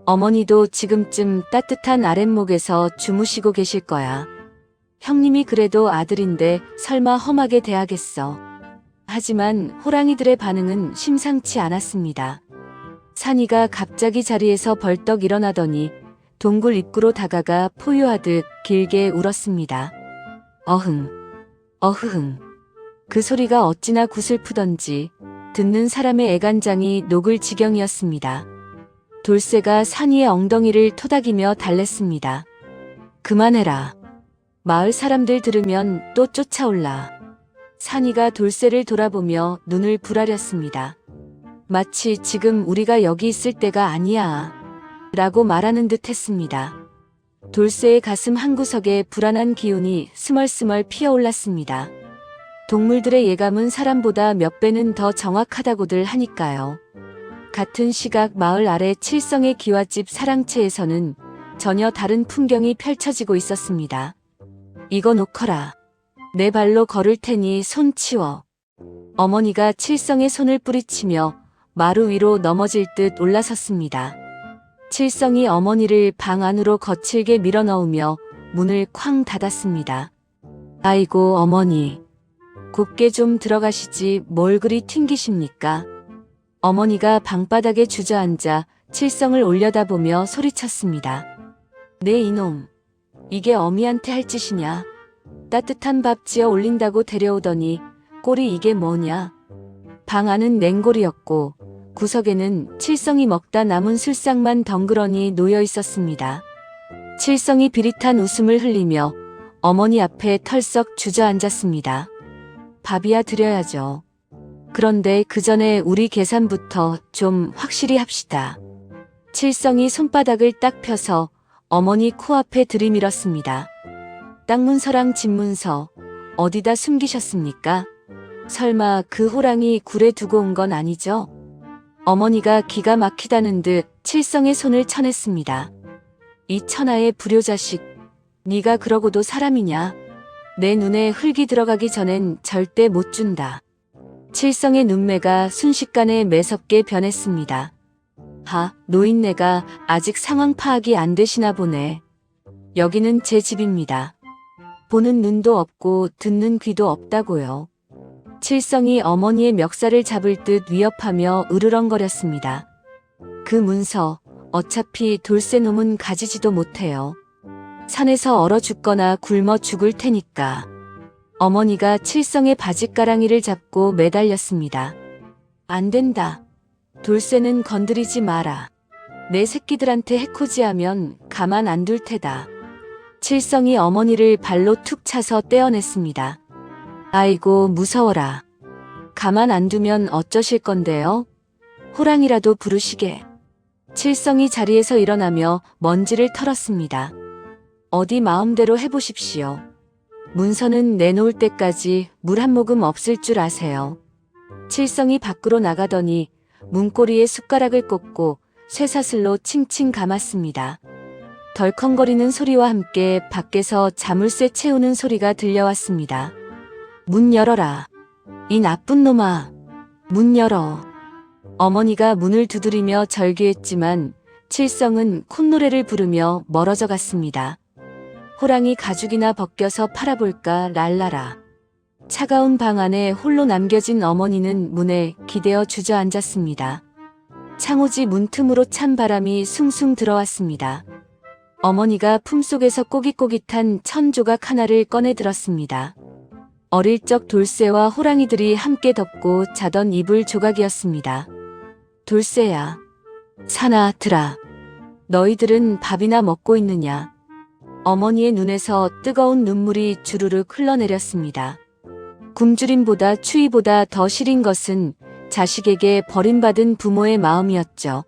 어머니도 지금쯤 따뜻한 아랫목에서 주무시고 계실 거야. 형님이 그래도 아들인데 설마 험하게 대하겠어. 하지만 호랑이들의 반응은 심상치 않았습니다. 산이가 갑자기 자리에서 벌떡 일어나더니 동굴 입구로 다가가 포효하듯 길게 울었습니다. 어흥, 어흐흥. 그 소리가 어찌나 구슬프던지 듣는 사람의 애간장이 녹을 지경이었습니다. 돌쇠가 산이의 엉덩이를 토닥이며 달랬습니다. 그만해라. 마을 사람들 들으면 또 쫓아올라. 산이가 돌쇠를 돌아보며 눈을 부라렸습니다. 마치 지금 우리가 여기 있을 때가 아니야. 라고 말하는 듯 했습니다. 돌쇠의 가슴 한구석에 불안한 기운이 스멀스멀 피어올랐습니다. 동물들의 예감은 사람보다 몇 배는 더 정확하다고들 하니까요. 같은 시각 마을 아래 칠성의 기와집 사랑채에서는 전혀 다른 풍경이 펼쳐지고 있었습니다. 이거 놓거라. 내 발로 걸을 테니 손 치워. 어머니가 칠성의 손을 뿌리치며 마루 위로 넘어질 듯 올라섰습니다. 칠성이 어머니를 방 안으로 거칠게 밀어넣으며 문을 쾅 닫았습니다. 아이고 어머니, 곱게 좀 들어가시지 뭘 그리 튕기십니까? 어머니가 방바닥에 주저앉아 칠성을 올려다보며 소리쳤습니다. 네 이놈, 이게 어미한테 할 짓이냐? 따뜻한 밥 지어 올린다고 데려오더니 꼴이 이게 뭐냐? 방 안은 냉골이었고 구석에는 칠성이 먹다 남은 술상만 덩그러니 놓여 있었습니다. 칠성이 비릿한 웃음을 흘리며 어머니 앞에 털썩 주저앉았습니다. 밥이야 드려야죠. 그런데 그 전에 우리 계산부터 좀 확실히 합시다. 칠성이 손바닥을 딱 펴서 어머니 코앞에 들이밀었습니다. 땅 문서랑 집 문서 어디다 숨기셨습니까? 설마 그 호랑이 굴에 두고 온 건 아니죠? 어머니가 기가 막히다는 듯 칠성의 손을 쳐냈습니다. 이 천하의 불효자식, 네가 그러고도 사람이냐? 내 눈에 흙이 들어가기 전엔 절대 못 준다. 칠성의 눈매가 순식간에 매섭게 변했습니다. 노인네가 아직 상황 파악이 안 되시나 보네. 여기는 제 집입니다. 보는 눈도 없고 듣는 귀도 없다고요. 칠성이 어머니의 멱살을 잡을 듯 위협하며 으르렁거렸습니다. 그 문서 어차피 돌쇠 놈은 가지지도 못해요. 산에서 얼어 죽거나 굶어 죽을 테니까. 어머니가 칠성의 바짓가랑이를 잡고 매달렸습니다. 안 된다. 돌쇠는 건드리지 마라. 내 새끼들한테 해코지하면 가만 안 둘 테다. 칠성이 어머니를 발로 툭 차서 떼어냈습니다. 아이고 무서워라. 가만 안 두면 어쩌실 건데요? 호랑이라도 부르시게. 칠성이 자리에서 일어나며 먼지를 털었습니다. 어디 마음대로 해보십시오. 문서는 내놓을 때까지 물 한 모금 없을 줄 아세요. 칠성이 밖으로 나가더니 문고리에 숟가락을 꽂고 쇠사슬로 칭칭 감았습니다. 덜컹거리는 소리와 함께 밖에서 자물쇠 채우는 소리가 들려왔습니다. 문 열어라. 이 나쁜 놈아. 문 열어. 어머니가 문을 두드리며 절규했지만 칠성은 콧노래를 부르며 멀어져 갔습니다. 호랑이 가죽이나 벗겨서 팔아볼까 랄라라. 차가운 방 안에 홀로 남겨진 어머니는 문에 기대어 주저앉았습니다. 창호지 문틈으로 찬 바람이 숭숭 들어왔습니다. 어머니가 품속에서 꼬깃꼬깃한 천 조각 하나를 꺼내 들었습니다. 어릴 적 돌쇠와 호랑이들이 함께 덮고 자던 이불 조각이었습니다. 돌쇠야, 사나 들아. 너희들은 밥이나 먹고 있느냐? 어머니의 눈에서 뜨거운 눈물이 주르륵 흘러내렸습니다. 굶주림보다 추위보다 더 시린 것은 자식에게 버림받은 부모의 마음이었죠.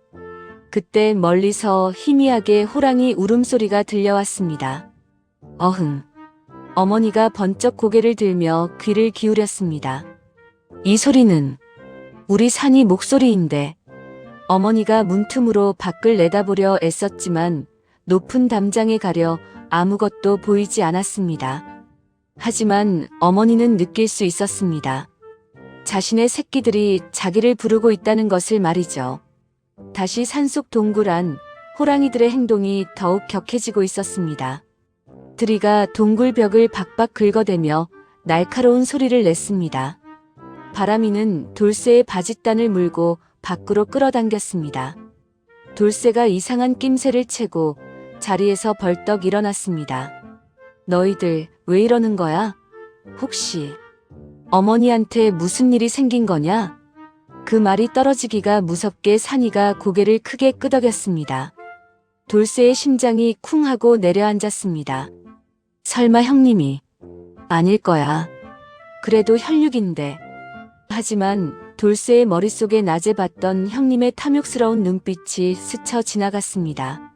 그때 멀리서 희미하게 호랑이 울음소리가 들려왔습니다. 어흥. 어머니가 번쩍 고개를 들며 귀를 기울였습니다. 이 소리는 우리 산이 목소리인데. 어머니가 문틈으로 밖을 내다보려 애썼지만 높은 담장에 가려 아무것도 보이지 않았습니다. 하지만 어머니는 느낄 수 있었습니다. 자신의 새끼들이 자기를 부르고 있다는 것을 말이죠. 다시 산속 동굴 안 호랑이들의 행동이 더욱 격해지고 있었습니다. 드리가 동굴 벽을 박박 긁어대며 날카로운 소리를 냈습니다. 바람이는 돌쇠의 바짓단을 물고 밖으로 끌어당겼습니다. 돌쇠가 이상한 낌새를 채고 자리에서 벌떡 일어났습니다. 너희들 왜 이러는 거야? 혹시 어머니한테 무슨 일이 생긴 거냐? 그 말이 떨어지기가 무섭게 산이가 고개를 크게 끄덕였습니다. 돌쇠의 심장이 쿵 하고 내려앉았습니다. 설마 형님이? 아닐 거야. 그래도 혈육인데. 하지만 돌쇠의 머릿속에 낮에 봤던 형님의 탐욕스러운 눈빛이 스쳐 지나갔습니다.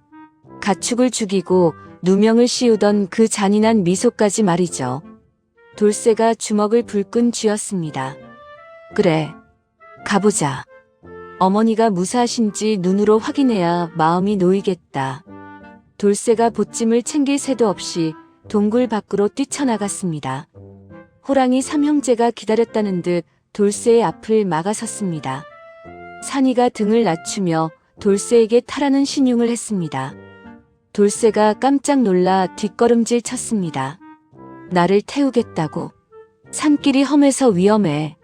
가축을 죽이고 누명을 씌우던 그 잔인한 미소까지 말이죠. 돌쇠가 주먹을 불끈 쥐었습니다. 그래, 가보자. 어머니가 무사하신지 눈으로 확인해야 마음이 놓이겠다. 돌쇠가 보찜을 챙길 새도 없이 동굴 밖으로 뛰쳐나갔습니다. 호랑이 삼형제가 기다렸다는 듯 돌쇠의 앞을 막아섰습니다. 산이가 등을 낮추며 돌쇠에게 타라는 신용을 했습니다. 돌쇠가 깜짝 놀라 뒷걸음질 쳤습니다. 나를 태우겠다고. 산길이 험해서 위험해.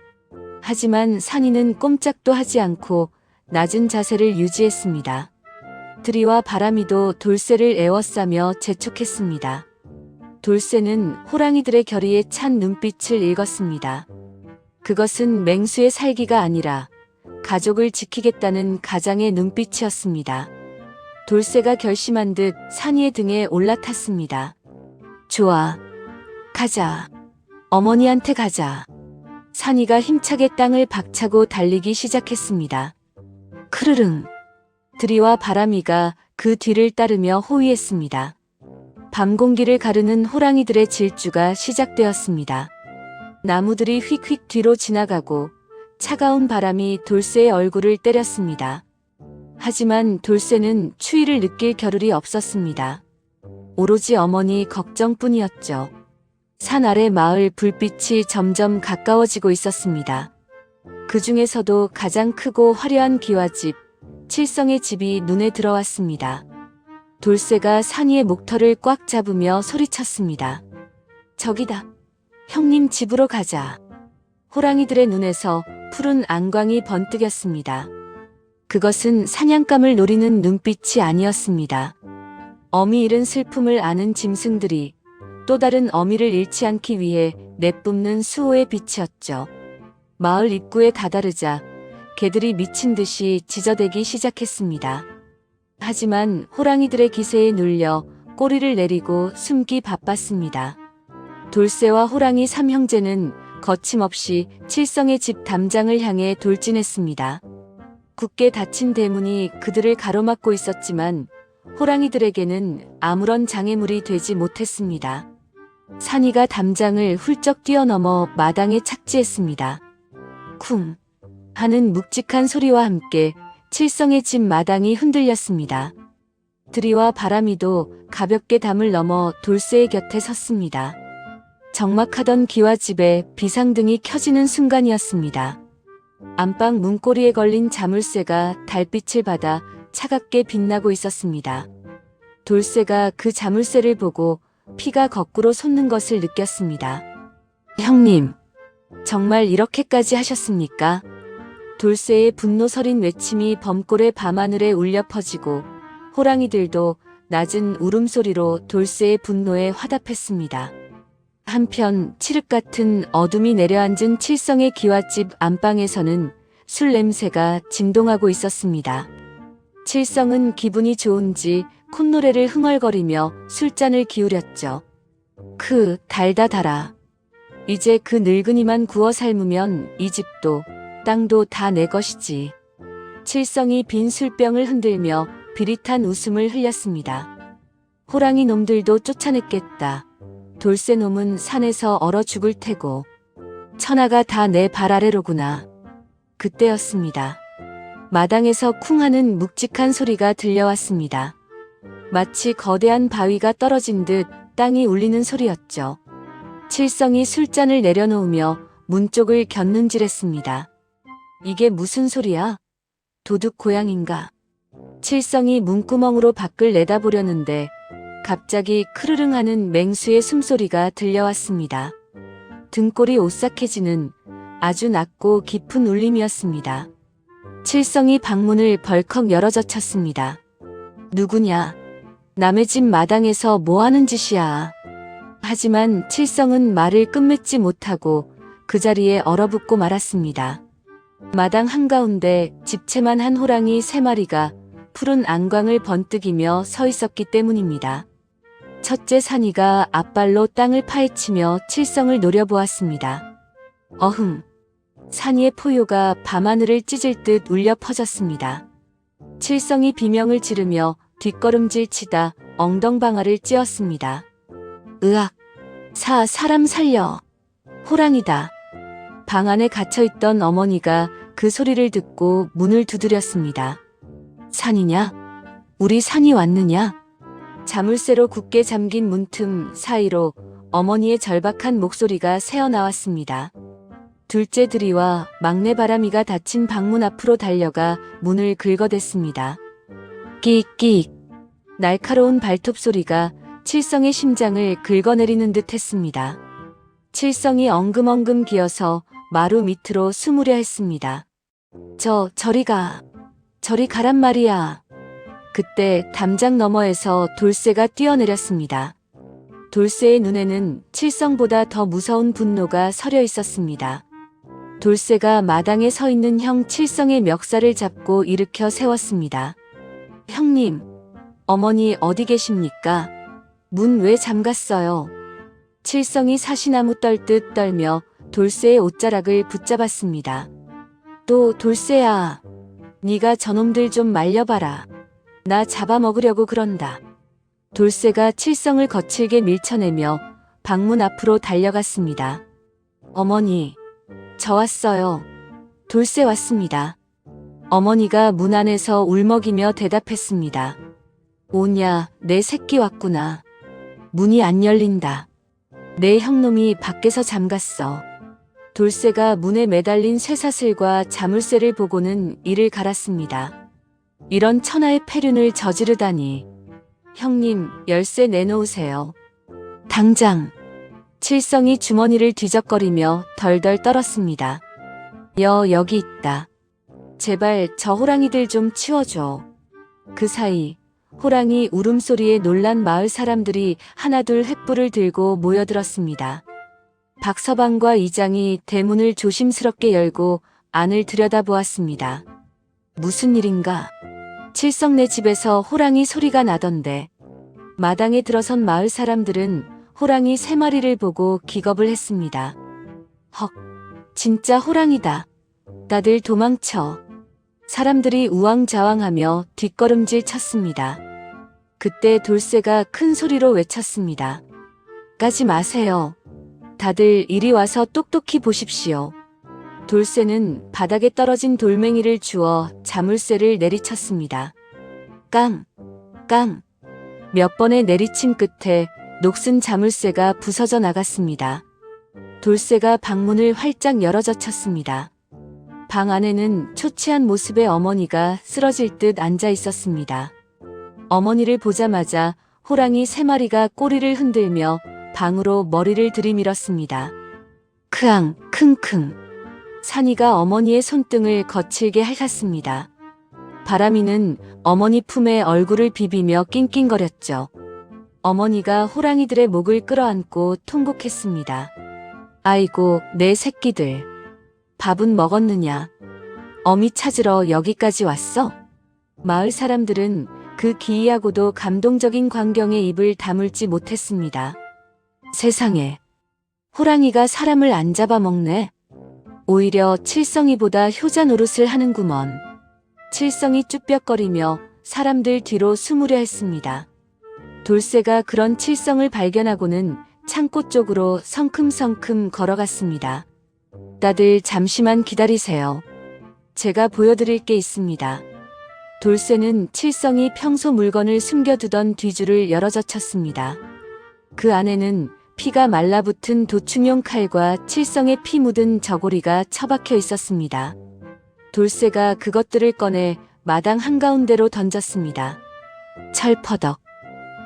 하지만 산이는 꼼짝도 하지 않고 낮은 자세를 유지했습니다. 들이와 바람이도 돌쇠를 에워싸며 재촉했습니다. 돌쇠는 호랑이들의 결의에 찬 눈빛을 읽었습니다. 그것은 맹수의 살기가 아니라 가족을 지키겠다는 가장의 눈빛이었습니다. 돌쇠가 결심한 듯 산이의 등에 올라탔습니다. 좋아. 가자. 어머니한테 가자. 산이가 힘차게 땅을 박차고 달리기 시작했습니다. 크르릉. 들이와 바람이가 그 뒤를 따르며 호위했습니다. 밤 공기를 가르는 호랑이들의 질주가 시작되었습니다. 나무들이 휙휙 뒤로 지나가고 차가운 바람이 돌쇠의 얼굴을 때렸습니다. 하지만 돌쇠는 추위를 느낄 겨를이 없었습니다. 오로지 어머니 걱정뿐이었죠. 산 아래 마을 불빛이 점점 가까워지고 있었습니다. 그 중에서도 가장 크고 화려한 기와집, 칠성의 집이 눈에 들어왔습니다. 돌쇠가 산이의 목털을 꽉 잡으며 소리쳤습니다. 저기다. 형님 집으로 가자. 호랑이들의 눈에서 푸른 안광이 번뜩였습니다. 그것은 사냥감을 노리는 눈빛이 아니었습니다. 어미 잃은 슬픔을 아는 짐승들이 또 다른 어미를 잃지 않기 위해 내뿜는 수호의 빛이었죠. 마을 입구에 다다르자 개들이 미친 듯이 짖어대기 시작했습니다. 하지만 호랑이들의 기세에 눌려 꼬리를 내리고 숨기 바빴습니다. 돌쇠와 호랑이 삼형제는 거침없이 칠성의 집 담장을 향해 돌진했습니다. 굳게 닫힌 대문이 그들을 가로막고 있었지만 호랑이들에게는 아무런 장애물이 되지 못했습니다. 산이가 담장을 훌쩍 뛰어넘어 마당에 착지했습니다. 쿵 하는 묵직한 소리와 함께 칠성의 집 마당이 흔들렸습니다. 들이와 바람이도 가볍게 담을 넘어 돌쇠의 곁에 섰습니다. 적막하던 기와집에 비상등이 켜지는 순간이었습니다. 안방 문고리에 걸린 자물쇠가 달빛을 받아 차갑게 빛나고 있었습니다. 돌쇠가 그 자물쇠를 보고 피가 거꾸로 솟는 것을 느꼈습니다. 형님, 정말 이렇게까지 하셨습니까? 돌쇠의 분노 서린 외침이 범골의 밤하늘에 울려 퍼지고 호랑이들도 낮은 울음소리로 돌쇠의 분노에 화답했습니다. 한편 칠흑 같은 어둠이 내려앉은 칠성의 기와집 안방에서는 술 냄새가 진동하고 있었습니다. 칠성은 기분이 좋은지 콧노래를 흥얼거리며 술잔을 기울였죠. 달다 달아. 이제 그 늙은이만 구워 삶으면 이 집도 땅도 다 내 것이지. 칠성이 빈 술병을 흔들며 비릿한 웃음을 흘렸습니다. 호랑이 놈들도 쫓아냈겠다. 돌쇠 놈은 산에서 얼어 죽을 테고. 천하가 다 내 발 아래로구나. 그때였습니다. 마당에서 쿵 하는 묵직한 소리가 들려왔습니다. 마치 거대한 바위가 떨어진 듯 땅이 울리는 소리였죠. 칠성이 술잔을 내려놓으며 문 쪽을 곁눈질했습니다. 이게 무슨 소리야? 도둑 고양인가? 칠성이 문구멍으로 밖을 내다보려는데 갑자기 크르릉 하는 맹수의 숨소리가 들려왔습니다. 등골이 오싹해지는 아주 낮고 깊은 울림이었습니다. 칠성이 방문을 벌컥 열어젖혔습니다. 누구냐? 남의 집 마당에서 뭐 하는 짓이야? 하지만 칠성은 말을 끝맺지 못하고 그 자리에 얼어붙고 말았습니다. 마당 한가운데 집채만 한 호랑이 3마리가 푸른 안광을 번뜩이며 서 있었기 때문입니다. 첫째 산이가 앞발로 땅을 파헤치며 칠성을 노려보았습니다. 어흥! 산이의 포효가 밤하늘을 찢을 듯 울려 퍼졌습니다. 칠성이 비명을 지르며 뒷걸음질 치다 엉덩방아를 찧었습니다. 으악! 사람 살려! 호랑이다! 방 안에 갇혀있던 어머니가 그 소리를 듣고 문을 두드렸습니다. 산이냐? 우리 산이 왔느냐? 자물쇠로 굳게 잠긴 문틈 사이로 어머니의 절박한 목소리가 새어나왔습니다. 둘째 들이와 막내 바람이가 닫힌 방문 앞으로 달려가 문을 긁어댔습니다. 끽끽. 날카로운 발톱 소리가 칠성의 심장을 긁어내리는 듯 했습니다. 칠성이 엉금엉금 기어서 마루 밑으로 숨으려 했습니다. 저리 가란 말이야. 그때 담장 너머에서 돌쇠가 뛰어내렸습니다. 돌쇠의 눈에는 칠성보다 더 무서운 분노가 서려 있었습니다. 돌쇠가 마당에 서 있는 형 칠성의 멱살을 잡고 일으켜 세웠습니다. 형님, 어머니 어디 계십니까? 문 왜 잠갔어요? 칠성이 사시나무 떨듯 떨며 돌쇠의 옷자락을 붙잡았습니다. 또 돌쇠야, 네가 저놈들 좀 말려봐라. 나 잡아먹으려고 그런다. 돌쇠가 칠성을 거칠게 밀쳐내며 방문 앞으로 달려갔습니다. 어머니, 저 왔어요. 돌쇠 왔습니다. 어머니가 문 안에서 울먹이며 대답했습니다. 오냐, 내 새끼 왔구나. 문이 안 열린다. 내 형놈이 밖에서 잠갔어. 돌쇠가 문에 매달린 쇠사슬과 자물쇠를 보고는 이를 갈았습니다. 이런 천하의 패륜을 저지르다니. 형님, 열쇠 내놓으세요. 당장. 칠성이 주머니를 뒤적거리며 덜덜 떨었습니다. 여기 있다. 제발 저 호랑이들 좀 치워줘. 그 사이 호랑이 울음소리에 놀란 마을 사람들이 하나둘 횃불을 들고 모여들었습니다. 박서방과 이장이 대문을 조심스럽게 열고 안을 들여다보았습니다. 무슨 일인가? 칠성네 집에서 호랑이 소리가 나던데. 마당에 들어선 마을 사람들은 호랑이 3마리를 보고 기겁을 했습니다. 헉, 진짜 호랑이다. 다들 도망쳐. 사람들이 우왕좌왕하며 뒷걸음질 쳤습니다. 그때 돌쇠가 큰 소리로 외쳤습니다. 가지 마세요. 다들 이리 와서 똑똑히 보십시오. 돌쇠는 바닥에 떨어진 돌멩이를 주워 자물쇠를 내리쳤습니다. 깡! 깡! 몇 번의 내리침 끝에 녹슨 자물쇠가 부서져 나갔습니다. 돌쇠가 방문을 활짝 열어젖혔습니다. 방 안에는 초췌한 모습의 어머니가 쓰러질 듯 앉아 있었습니다. 어머니를 보자마자 호랑이 3마리가 꼬리를 흔들며 방으로 머리를 들이밀었습니다. 크앙, 킁킁. 산이가 어머니의 손등을 거칠게 핥았습니다. 바람이는 어머니 품에 얼굴을 비비며 낑낑거렸죠. 어머니가 호랑이들의 목을 끌어안고 통곡했습니다. 아이고, 내 새끼들. 밥은 먹었느냐? 어미 찾으러 여기까지 왔어? 마을 사람들은 그 기이하고도 감동적인 광경에 입을 다물지 못했습니다. 세상에, 호랑이가 사람을 안 잡아먹네. 오히려 칠성이보다 효자 노릇을 하는구먼. 칠성이 쭈뼛거리며 사람들 뒤로 숨으려 했습니다. 돌쇠가 그런 칠성을 발견하고는 창고 쪽으로 성큼성큼 걸어갔습니다. 다들 잠시만 기다리세요. 제가 보여드릴 게 있습니다. 돌쇠는 칠성이 평소 물건을 숨겨두던 뒤줄을 열어젖혔습니다. 그 안에는 피가 말라붙은 도충용 칼과 칠성의 피 묻은 저고리가 처박혀 있었습니다. 돌쇠가 그것들을 꺼내 마당 한가운데로 던졌습니다. 철퍼덕.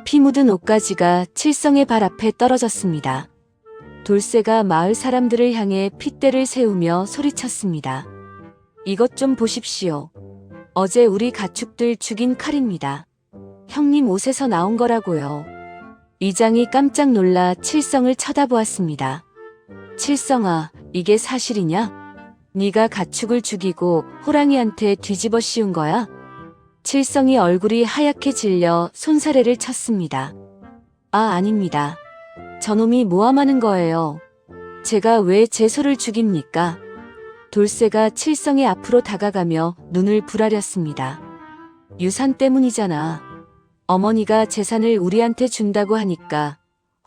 피 묻은 옷가지가 칠성의 발 앞에 떨어졌습니다. 돌쇠가 마을 사람들을 향해 핏대를 세우며 소리쳤습니다. 이것 좀 보십시오. 어제 우리 가축들 죽인 칼입니다. 형님 옷에서 나온 거라고요. 이장이 깜짝 놀라 칠성을 쳐다보았습니다. 칠성아, 이게 사실이냐? 네가 가축을 죽이고 호랑이한테 뒤집어 씌운 거야? 칠성이 얼굴이 하얗게 질려 손사래를 쳤습니다. 아닙니다. 저놈이 모함하는 거예요. 제가 왜 제 소를 죽입니까? 돌쇠가 칠성의 앞으로 다가가며 눈을 부라렸습니다. 유산 때문이잖아. 어머니가 재산을 우리한테 준다고 하니까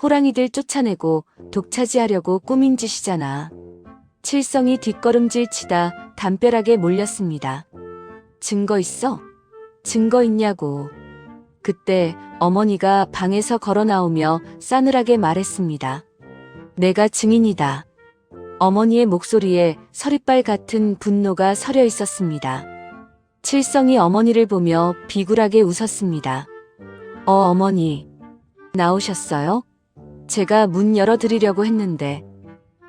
호랑이들 쫓아내고 독차지하려고 꾸민 짓이잖아. 칠성이 뒷걸음질 치다 담벼락에 몰렸습니다. 증거 있어? 증거 있냐고. 그때 어머니가 방에서 걸어 나오며 싸늘하게 말했습니다. 내가 증인이다. 어머니의 목소리에 서리빨 같은 분노가 서려 있었습니다. 칠성이 어머니를 보며 비굴하게 웃었습니다. 어머니. 나오셨어요? 제가 문 열어드리려고 했는데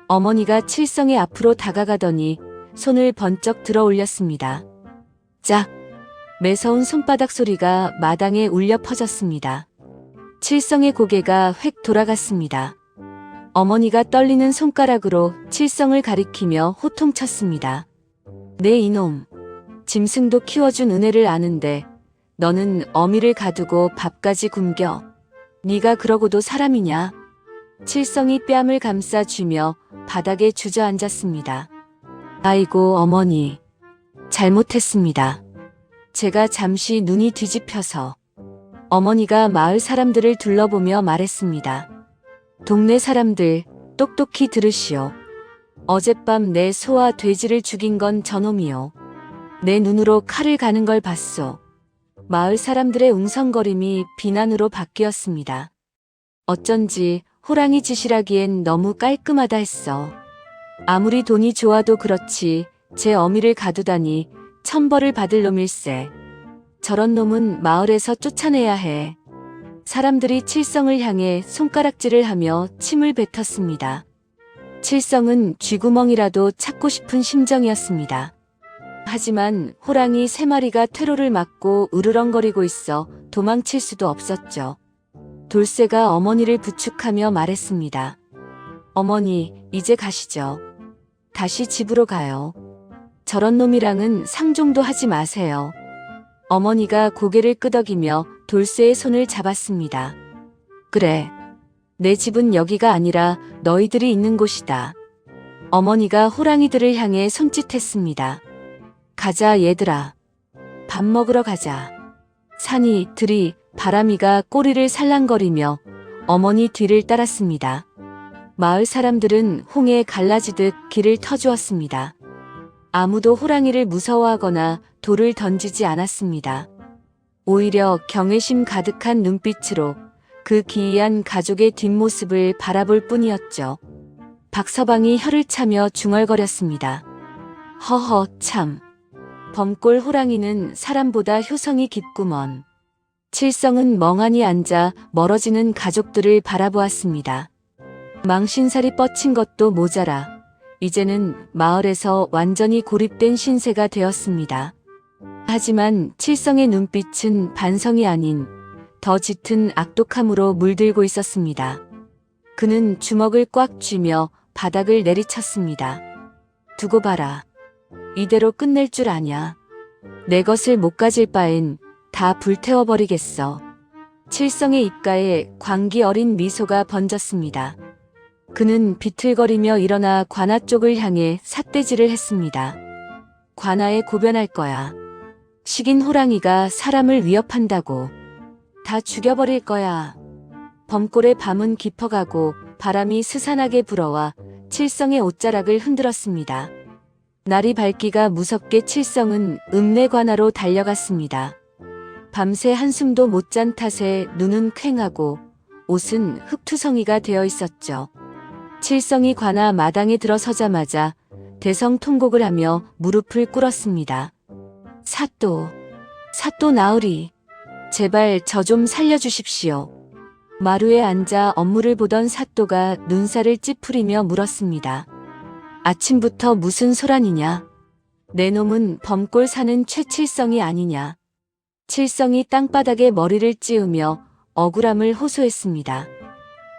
어머니가 칠성의 앞으로 다가가더니 손을 번쩍 들어 올렸습니다. 짝! 매서운 손바닥 소리가 마당에 울려 퍼졌습니다. 칠성의 고개가 획 돌아갔습니다. 어머니가 떨리는 손가락으로 칠성을 가리키며 호통쳤습니다. 네 이놈. 짐승도 키워준 은혜를 아는데 너는 어미를 가두고 밥까지 굶겨. 네가 그러고도 사람이냐? 칠성이 뺨을 감싸쥐며 바닥에 주저앉았습니다. 아이고 어머니. 잘못했습니다. 제가 잠시 눈이 뒤집혀서. 어머니가 마을 사람들을 둘러보며 말했습니다. 동네 사람들 똑똑히 들으시오. 어젯밤 내 소와 돼지를 죽인 건 저놈이요. 내 눈으로 칼을 가는 걸 봤소. 마을 사람들의 웅성거림이 비난으로 바뀌었습니다. 어쩐지 호랑이 짓이라기엔 너무 깔끔하다 했어. 아무리 돈이 좋아도 그렇지 제 어미를 가두다니 천벌을 받을 놈일세. 저런 놈은 마을에서 쫓아내야 해. 사람들이 칠성을 향해 손가락질을 하며 침을 뱉었습니다. 칠성은 쥐구멍이라도 찾고 싶은 심정이었습니다. 하지만 호랑이 3마리가 퇴로를 막고 으르렁거리고 있어 도망칠 수도 없었죠. 돌쇠가 어머니를 부축하며 말했습니다. 어머니, 이제 가시죠. 다시 집으로 가요. 저런 놈이랑은 상종도 하지 마세요. 어머니가 고개를 끄덕이며 돌쇠의 손을 잡았습니다. 그래. 내 집은 여기가 아니라 너희들이 있는 곳이다. 어머니가 호랑이들을 향해 손짓했습니다. 가자 얘들아. 밥 먹으러 가자. 산이, 들이, 바람이가 꼬리를 살랑거리며 어머니 뒤를 따랐습니다. 마을 사람들은 홍해 갈라지듯 길을 터주었습니다. 아무도 호랑이를 무서워하거나 돌을 던지지 않았습니다. 오히려 경외심 가득한 눈빛으로 그 기이한 가족의 뒷모습을 바라볼 뿐이었죠. 박서방이 혀를 차며 중얼거렸습니다. 허허 참. 범골 호랑이는 사람보다 효성이 깊구먼. 칠성은 멍하니 앉아 멀어지는 가족들을 바라보았습니다. 망신살이 뻗친 것도 모자라 이제는 마을에서 완전히 고립된 신세가 되었습니다. 하지만 칠성의 눈빛은 반성이 아닌 더 짙은 악독함으로 물들고 있었습니다. 그는 주먹을 꽉 쥐며 바닥을 내리쳤습니다. 두고 봐라. 이대로 끝낼 줄 아냐. 내 것을 못 가질 바엔 다 불태워버리겠어. 칠성의 입가에 광기 어린 미소가 번졌습니다. 그는 비틀거리며 일어나 관아 쪽을 향해 삿대질을 했습니다. 관아에 고변할 거야. 식인 호랑이가 사람을 위협한다고. 다 죽여버릴 거야. 범골의 밤은 깊어가고 바람이 스산하게 불어와 칠성의 옷자락을 흔들었습니다. 날이 밝기가 무섭게 칠성은 읍내 관아로 달려갔습니다. 밤새 한숨도 못 잔 탓에 눈은 퀭하고 옷은 흙투성이가 되어 있었죠. 칠성이 관아 마당에 들어서자마자 대성통곡을 하며 무릎을 꿇었습니다. 사또, 사또 나으리, 제발 저 좀 살려주십시오. 마루에 앉아 업무를 보던 사또가 눈살을 찌푸리며 물었습니다. 아침부터 무슨 소란이냐? 내 놈은 범골 사는 최칠성이 아니냐? 칠성이 땅바닥에 머리를 찌우며 억울함을 호소했습니다.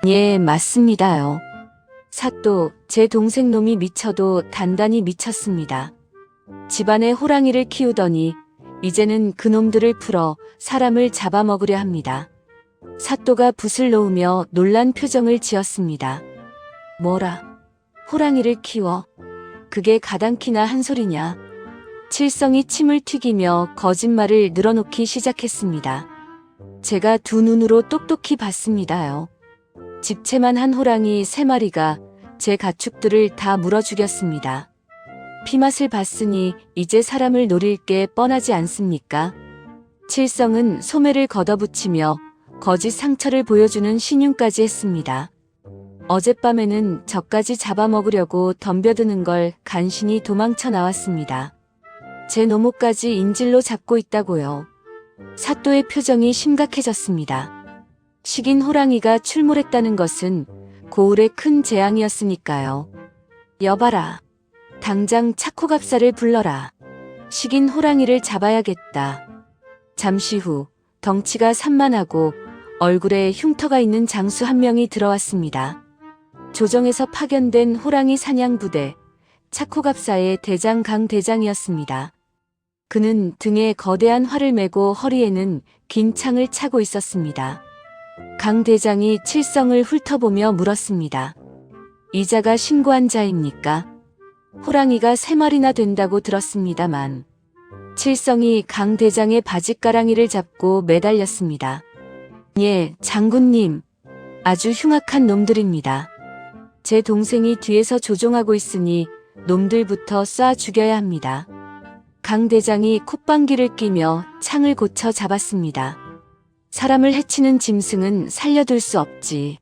예, 맞습니다요. 사또, 제 동생 놈이 미쳐도 단단히 미쳤습니다. 집안에 호랑이를 키우더니 이제는 그놈들을 풀어 사람을 잡아먹으려 합니다. 사또가 붓을 놓으며 놀란 표정을 지었습니다. 뭐라? 호랑이를 키워? 그게 가당키나 한 소리냐? 칠성이 침을 튀기며 거짓말을 늘어놓기 시작했습니다. 제가 두 눈으로 똑똑히 봤습니다요. 집채만 한 호랑이 3마리가 제 가축들을 다 물어 죽였습니다. 피맛을 봤으니 이제 사람을 노릴 게 뻔하지 않습니까? 칠성은 소매를 걷어붙이며 거짓 상처를 보여주는 신용까지 했습니다. 어젯밤에는 저까지 잡아먹으려고 덤벼드는 걸 간신히 도망쳐 나왔습니다. 제 노모까지 인질로 잡고 있다고요. 사또의 표정이 심각해졌습니다. 식인 호랑이가 출몰했다는 것은 고을의 큰 재앙이었으니까요. 여봐라. 당장 차코갑사를 불러라. 식인 호랑이를 잡아야겠다. 잠시 후 덩치가 산만하고 얼굴에 흉터가 있는 장수 한 명이 들어왔습니다. 조정에서 파견된 호랑이 사냥부대 차코갑사의 대장 강 대장이었습니다. 그는 등에 거대한 활을 메고 허리에는 긴 창을 차고 있었습니다. 강 대장이 칠성을 훑어보며 물었습니다. 이자가 신고한 자입니까? 호랑이가 3마리나 된다고 들었습니다만. 칠성이 강 대장의 바짓가랑이를 잡고 매달렸습니다. 예, 장군님. 아주 흉악한 놈들입니다. 제 동생이 뒤에서 조종하고 있으니 놈들부터 쏴 죽여야 합니다. 강 대장이 콧방귀를 끼며 창을 고쳐 잡았습니다. 사람을 해치는 짐승은 살려둘 수 없지.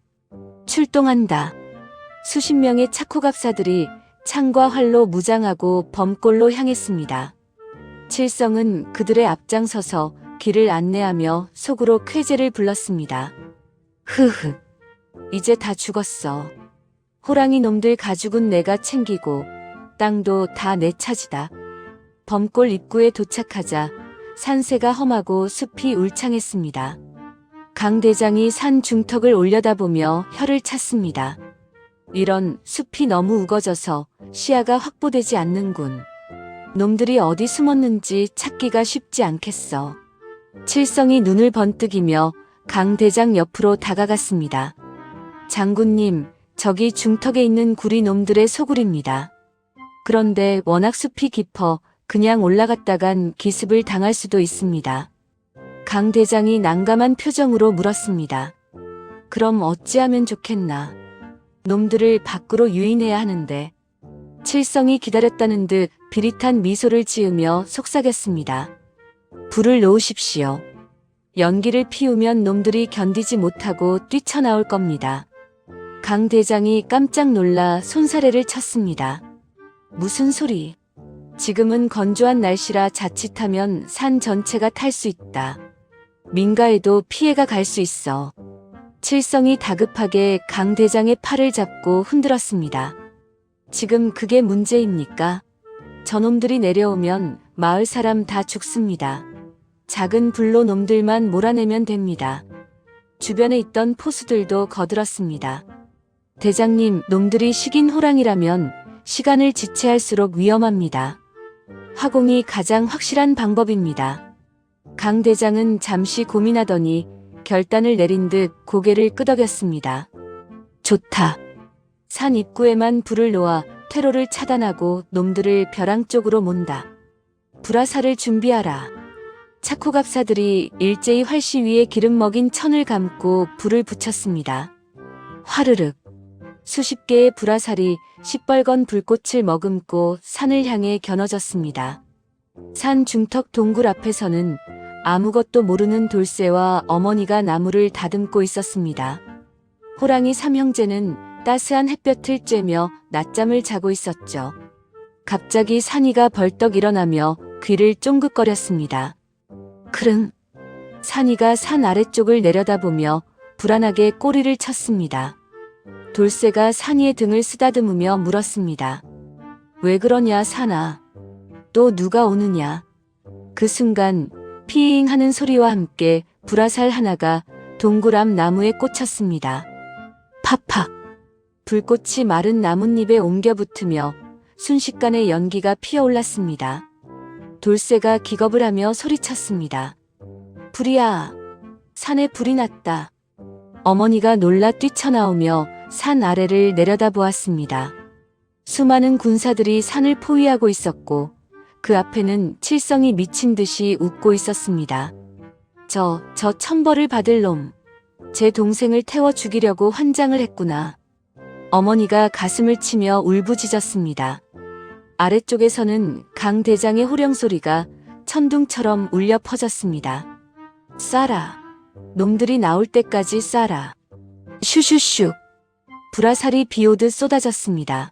출동한다. 수십 명의 차코갑사들이 창과 활로 무장하고 범골로 향했습니다. 칠성은 그들의 앞장서서 길을 안내하며 속으로 쾌재를 불렀습니다. 흐흐. 이제 다 죽었어. 호랑이 놈들 가죽은 내가 챙기고 땅도 다 내 차지다. 범골 입구에 도착하자 산세가 험하고 숲이 울창했습니다. 강 대장이 산 중턱을 올려다보며 혀를 찼습니다. 이런 숲이 너무 우거져서 시야가 확보되지 않는군. 놈들이 어디 숨었는지 찾기가 쉽지 않겠어. 칠성이 눈을 번뜩이며 강 대장 옆으로 다가갔습니다. 장군님, 저기 중턱에 있는 구리 놈들의 소굴입니다. 그런데 워낙 숲이 깊어 그냥 올라갔다간 기습을 당할 수도 있습니다. 강 대장이 난감한 표정으로 물었습니다. 그럼 어찌하면 좋겠나? 놈들을 밖으로 유인해야 하는데. 칠성이 기다렸다는 듯 비릿한 미소를 지으며 속삭였습니다. 불을 놓으십시오. 연기를 피우면 놈들이 견디지 못하고 뛰쳐나올 겁니다. 강 대장이 깜짝 놀라 손사래를 쳤습니다. 무슨 소리? 지금은 건조한 날씨라 자칫하면 산 전체가 탈 수 있다. 민가에도 피해가 갈 수 있어. 칠성이 다급하게 강 대장의 팔을 잡고 흔들었습니다. 지금 그게 문제입니까? 저놈들이 내려오면 마을 사람 다 죽습니다. 작은 불로 놈들만 몰아내면 됩니다. 주변에 있던 포수들도 거들었습니다. 대장님, 놈들이 식인 호랑이라면 시간을 지체할수록 위험합니다. 화공이 가장 확실한 방법입니다. 강 대장은 잠시 고민하더니 결단을 내린 듯 고개를 끄덕였습니다. 좋다. 산 입구에만 불을 놓아 퇴로를 차단하고 놈들을 벼랑 쪽으로 몬다. 불화살을 준비하라. 차코갑사들이 일제히 활시 위에 기름 먹인 천을 감고 불을 붙였습니다. 화르륵. 수십 개의 불화살이 시뻘건 불꽃을 머금고 산을 향해 겨눠졌습니다. 산 중턱 동굴 앞에서는 아무것도 모르는 돌쇠와 어머니가 나무를 다듬고 있었습니다. 호랑이 삼형제는 따스한 햇볕을 쬐며 낮잠을 자고 있었죠. 갑자기 산이가 벌떡 일어나며 귀를 쫑긋거렸습니다. 크릉. 산이가 산 아래쪽을 내려다보며 불안하게 꼬리를 쳤습니다. 돌쇠가 산이의 등을 쓰다듬으며 물었습니다. 왜 그러냐, 산아. 또 누가 오느냐. 그 순간 피잉 하는 소리와 함께 불화살 하나가 동굴 앞 나무에 꽂혔습니다. 팍팍. 불꽃이 마른 나뭇잎에 옮겨 붙으며 순식간에 연기가 피어올랐습니다. 돌쇠가 기겁을 하며 소리쳤습니다. 불이야. 산에 불이 났다. 어머니가 놀라 뛰쳐나오며 산 아래를 내려다보았습니다. 수많은 군사들이 산을 포위하고 있었고 그 앞에는 칠성이 미친 듯이 웃고 있었습니다. 저 천벌을 받을 놈. 제 동생을 태워 죽이려고 환장을 했구나. 어머니가 가슴을 치며 울부짖었습니다. 아래쪽에서는 강 대장의 호령소리가 천둥처럼 울려 퍼졌습니다. 쏴라. 놈들이 나올 때까지 쏴라. 슈슈슉. 불화살이 비오듯 쏟아졌습니다.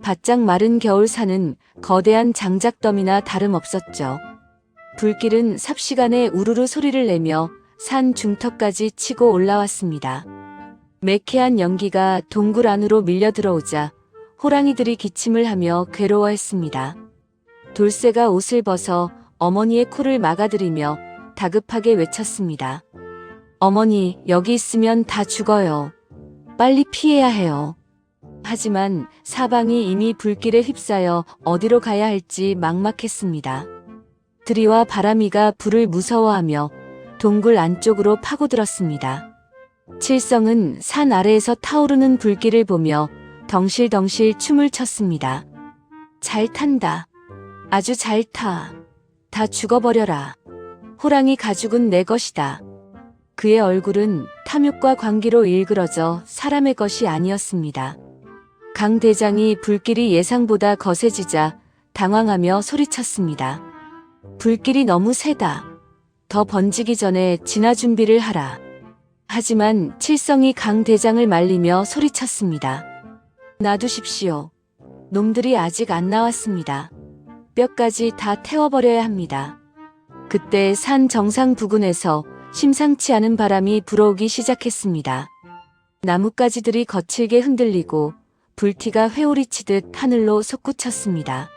바짝 마른 겨울산은 거대한 장작더미나 다름없었죠. 불길은 삽시간에 우르르 소리를 내며 산 중턱까지 치고 올라왔습니다. 매캐한 연기가 동굴 안으로 밀려 들어오자 호랑이들이 기침을 하며 괴로워했습니다. 돌쇠가 옷을 벗어 어머니의 코를 막아들이며 다급하게 외쳤습니다. 어머니, 여기 있으면 다 죽어요. 빨리 피해야 해요. 하지만 사방이 이미 불길에 휩싸여 어디로 가야 할지 막막했습니다. 드리와 바람이가 불을 무서워하며 동굴 안쪽으로 파고들었습니다. 칠성은 산 아래에서 타오르는 불길을 보며 덩실덩실 춤을 췄습니다. 잘 탄다. 아주 잘 타. 다 죽어버려라. 호랑이 가죽은 내 것이다. 그의 얼굴은 탐욕과 광기로 일그러져 사람의 것이 아니었습니다. 강 대장이 불길이 예상보다 거세지자 당황하며 소리쳤습니다. 불길이 너무 세다. 더 번지기 전에 진화 준비를 하라. 하지만 칠성이 강 대장을 말리며 소리쳤습니다. 놔두십시오. 놈들이 아직 안 나왔습니다. 뼈까지 다 태워버려야 합니다. 그때 산 정상 부근에서 심상치 않은 바람이 불어오기 시작했습니다. 나뭇가지들이 거칠게 흔들리고 불티가 회오리치듯 하늘로 솟구쳤습니다.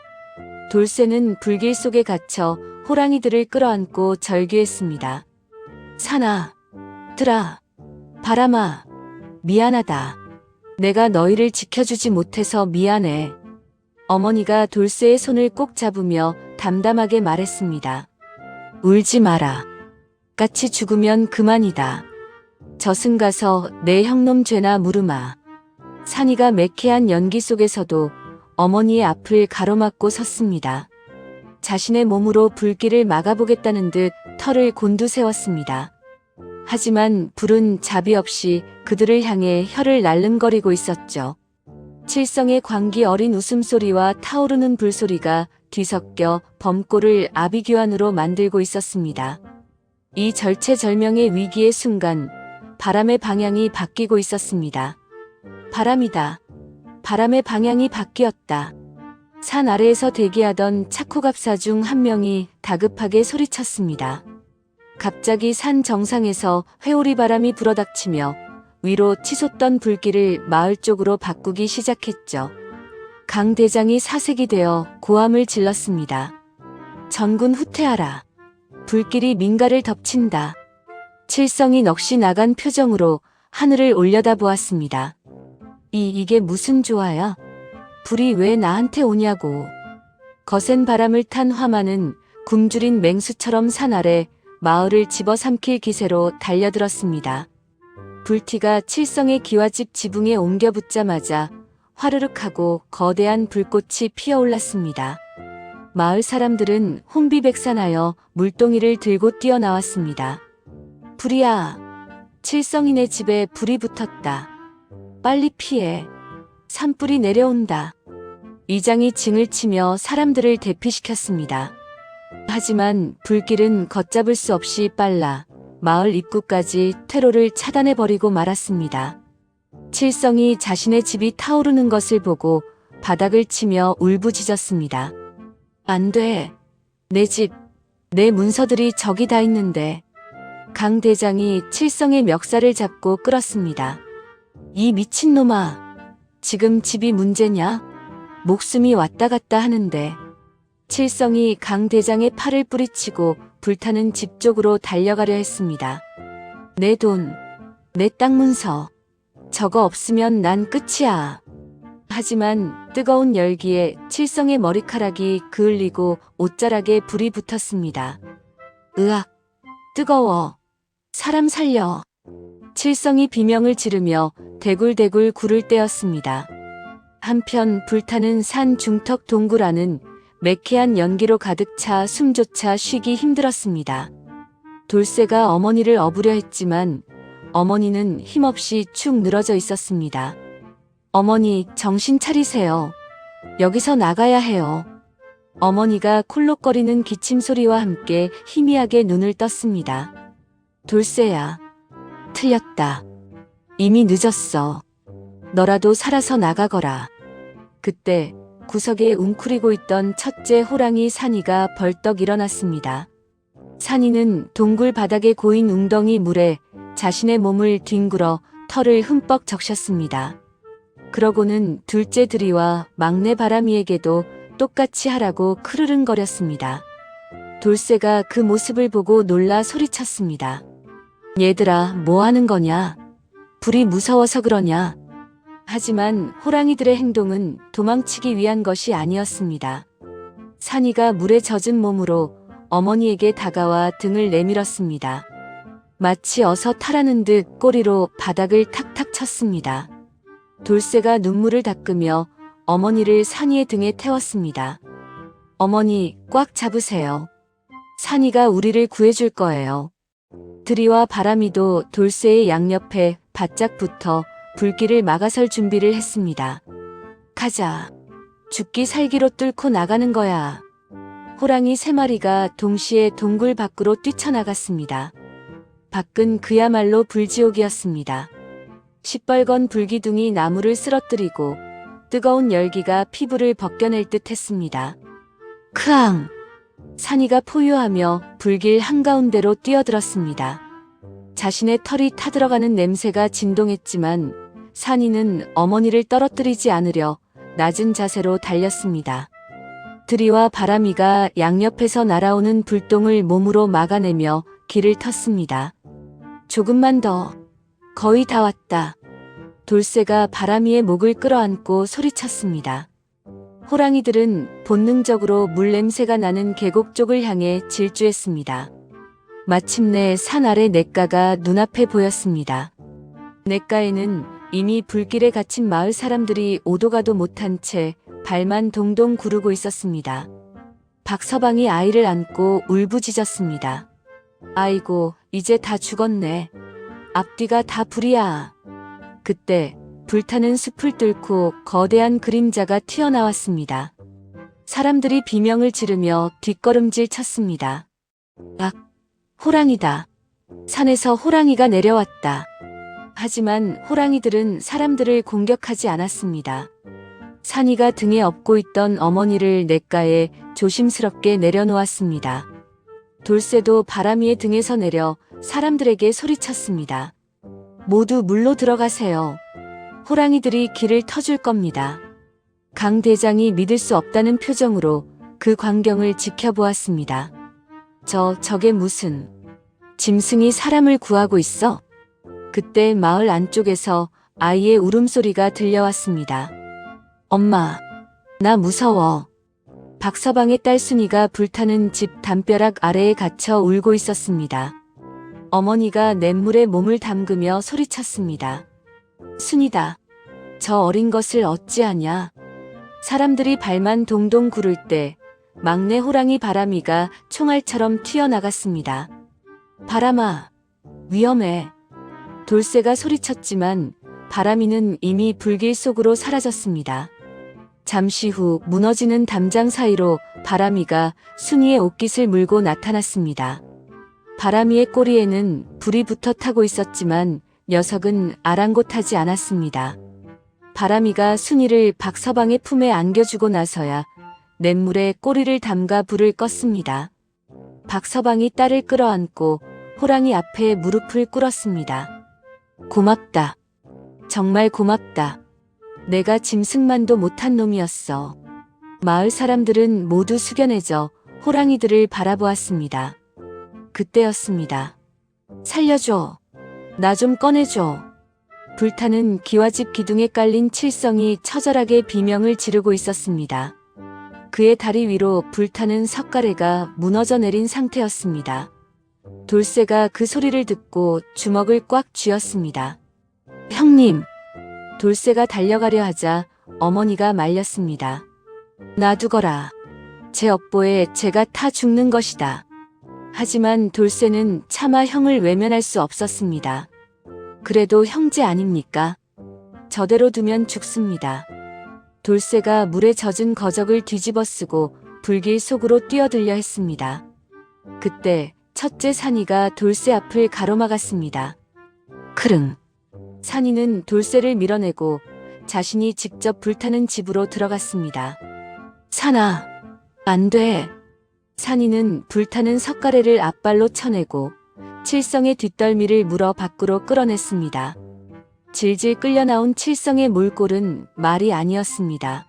돌쇠는 불길 속에 갇혀 호랑이들을 끌어안고 절규했습니다. 산아, 들아, 바람아, 미안하다. 내가 너희를 지켜주지 못해서 미안해. 어머니가 돌쇠의 손을 꼭 잡으며 담담하게 말했습니다. 울지 마라. 같이 죽으면 그만이다. 저승 가서 내 형놈 죄나 물으마. 산이가 매캐한 연기 속에서도 어머니의 앞을 가로막고 섰습니다. 자신의 몸으로 불길을 막아보겠다는 듯 털을 곤두세웠습니다. 하지만 불은 자비 없이 그들을 향해 혀를 날름거리고 있었죠. 칠성의 광기 어린 웃음소리와 타오르는 불소리가 뒤섞여 범꼬를 아비규환으로 만들고 있었습니다. 이 절체절명의 위기의 순간 바람의 방향이 바뀌고 있었습니다. 바람이다. 바람의 방향이 바뀌었다. 산 아래에서 대기하던 차코갑사 중 한 명이 다급하게 소리쳤습니다. 갑자기 산 정상에서 회오리 바람이 불어닥치며 위로 치솟던 불길을 마을 쪽으로 바꾸기 시작했죠. 강 대장이 사색이 되어 고함을 질렀습니다. 전군 후퇴하라. 불길이 민가를 덮친다. 칠성이 넋이 나간 표정으로 하늘을 올려다보았습니다. 이게 무슨 조화야? 불이 왜 나한테 오냐고. 거센 바람을 탄 화마는 굶주린 맹수처럼 산 아래 마을을 집어삼킬 기세로 달려들었습니다. 불티가 칠성의 기와집 지붕에 옮겨 붙자마자 화르륵 하고 거대한 불꽃이 피어올랐습니다. 마을 사람들은 혼비백산하여 물동이를 들고 뛰어나왔습니다. 불이야! 칠성이네 집에 불이 붙었다. 빨리 피해. 산불이 내려온다. 이장이 징을 치며 사람들을 대피시켰습니다. 하지만 불길은 걷잡을 수 없이 빨라 마을 입구까지 퇴로를 차단해버리고 말았습니다. 칠성이 자신의 집이 타오르는 것을 보고 바닥을 치며 울부짖었습니다. 안 돼. 내 집, 내 문서들이 저기 다 있는데. 강 대장이 칠성의 멱살을 잡고 끌었습니다. 이 미친놈아, 지금 집이 문제냐? 목숨이 왔다 갔다 하는데. 칠성이 강 대장의 팔을 뿌리치고 불타는 집 쪽으로 달려가려 했습니다. 내 돈, 내 땅 문서, 저거 없으면 난 끝이야. 하지만 뜨거운 열기에 칠성의 머리카락이 그을리고 옷자락에 불이 붙었습니다. 으악, 뜨거워. 사람 살려. 칠성이 비명을 지르며 대굴대굴 굴을 떼었습니다. 한편 불타는 산 중턱 동굴 안은 매캐한 연기로 가득 차 숨조차 쉬기 힘들었습니다. 돌쇠가 어머니를 업으려 했지만 어머니는 힘없이 축 늘어져 있었습니다. 어머니, 정신 차리세요. 여기서 나가야 해요. 어머니가 콜록거리는 기침 소리와 함께 희미하게 눈을 떴습니다. 돌쇠야, 틀렸다. 이미 늦었어. 너라도 살아서 나가거라. 그때 구석에 웅크리고 있던 첫째 호랑이 산이가 벌떡 일어났습니다. 산이는 동굴 바닥에 고인 웅덩이 물에 자신의 몸을 뒹굴어 털을 흠뻑 적셨습니다. 그러고는 둘째 들이와 막내 바람이에게도 똑같이 하라고 크르릉거렸습니다. 돌쇠가 그 모습을 보고 놀라 소리쳤습니다. 얘들아, 뭐 하는 거냐? 불이 무서워서 그러냐? 하지만 호랑이들의 행동은 도망치기 위한 것이 아니었습니다. 산이가 물에 젖은 몸으로 어머니에게 다가와 등을 내밀었습니다. 마치 어서 타라는 듯 꼬리로 바닥을 탁탁 쳤습니다. 돌쇠가 눈물을 닦으며 어머니를 산이의 등에 태웠습니다. 어머니, 꽉 잡으세요. 산이가 우리를 구해줄 거예요. 들이와 바람이도 돌쇠의 양옆에 바짝 붙어 불길을 막아설 준비를 했습니다. 가자. 죽기 살기로 뚫고 나가는 거야. 호랑이 3마리가 동시에 동굴 밖으로 뛰쳐나갔습니다. 밖은 그야말로 불지옥이었습니다. 시뻘건 불기둥이 나무를 쓰러뜨리고 뜨거운 열기가 피부를 벗겨낼 듯 했습니다. 크앙! 산이가 포효하며 불길 한가운데로 뛰어들었습니다. 자신의 털이 타들어가는 냄새가 진동했지만 산이는 어머니를 떨어뜨리지 않으려 낮은 자세로 달렸습니다. 들이와 바람이가 양옆에서 날아오는 불똥을 몸으로 막아내며 길을 텄습니다. 조금만 더. 거의 다 왔다. 돌쇠가 바람이의 목을 끌어안고 소리쳤습니다. 호랑이들은 본능적으로 물 냄새가 나는 계곡 쪽을 향해 질주했습니다. 마침내 산 아래 냇가가 눈앞에 보였습니다. 냇가에는 이미 불길에 갇힌 마을 사람들이 오도 가도 못한 채 발만 동동 구르고 있었습니다. 박서방이 아이를 안고 울부짖었습니다. 아이고, 이제 다 죽었네. 앞뒤가 다 불이야. 그때 불타는 숲을 뚫고 거대한 그림자가 튀어나왔습니다. 사람들이 비명을 지르며 뒷걸음질 쳤습니다. 악! 호랑이다. 산에서 호랑이가 내려왔다. 하지만 호랑이들은 사람들을 공격하지 않았습니다. 산이가 등에 업고 있던 어머니를 냇가에 조심스럽게 내려놓았습니다. 돌쇠도 바람이의 등에서 내려 사람들에게 소리쳤습니다. 모두 물로 들어가세요. 호랑이들이 길을 터줄 겁니다. 강 대장이 믿을 수 없다는 표정으로 그 광경을 지켜보았습니다. 저게 무슨 짐승이 사람을 구하고 있어? 그때 마을 안쪽에서 아이의 울음소리가 들려왔습니다. 엄마, 나 무서워. 박서방의 딸 순이가 불타는 집 담벼락 아래에 갇혀 울고 있었습니다. 어머니가 냇물에 몸을 담그며 소리쳤습니다. 순이다. 저 어린 것을 어찌하냐. 사람들이 발만 동동 구를 때 막내 호랑이 바람이가 총알처럼 튀어나갔습니다. 바람아, 위험해. 돌쇠가 소리쳤지만 바람이는 이미 불길 속으로 사라졌습니다. 잠시 후 무너지는 담장 사이로 바람이가 순이의 옷깃을 물고 나타났습니다. 바람이의 꼬리에는 불이 붙어 타고 있었지만 녀석은 아랑곳하지 않았습니다. 바람이가 순이를 박서방의 품에 안겨주고 나서야 냇물에 꼬리를 담가 불을 껐습니다. 박서방이 딸을 끌어안고 호랑이 앞에 무릎을 꿇었습니다. 고맙다. 정말 고맙다. 내가 짐승만도 못한 놈이었어. 마을 사람들은 모두 숙연해져 호랑이들을 바라보았습니다. 그때였습니다. 살려줘. 나 좀 꺼내줘. 불타는 기와집 기둥에 깔린 칠성이 처절하게 비명을 지르고 있었습니다. 그의 다리 위로 불타는 석가래가 무너져 내린 상태였습니다. 돌쇠가 그 소리를 듣고 주먹을 꽉 쥐었습니다. 형님! 돌쇠가 달려가려 하자 어머니가 말렸습니다. 놔두거라. 제 업보에 제가 타 죽는 것이다. 하지만 돌쇠는 차마 형을 외면할 수 없었습니다. 그래도 형제 아닙니까? 저대로 두면 죽습니다. 돌쇠가 물에 젖은 거적을 뒤집어 쓰고 불길 속으로 뛰어들려 했습니다. 그때 첫째 산이가 돌쇠 앞을 가로막았습니다. 크릉. 산이는 돌쇠를 밀어내고 자신이 직접 불타는 집으로 들어갔습니다. 산아, 안 돼. 산이는 불타는 석가래를 앞발로 쳐내고 칠성의 뒷덜미를 물어 밖으로 끌어냈습니다. 질질 끌려나온 칠성의 몰골은 말이 아니었습니다.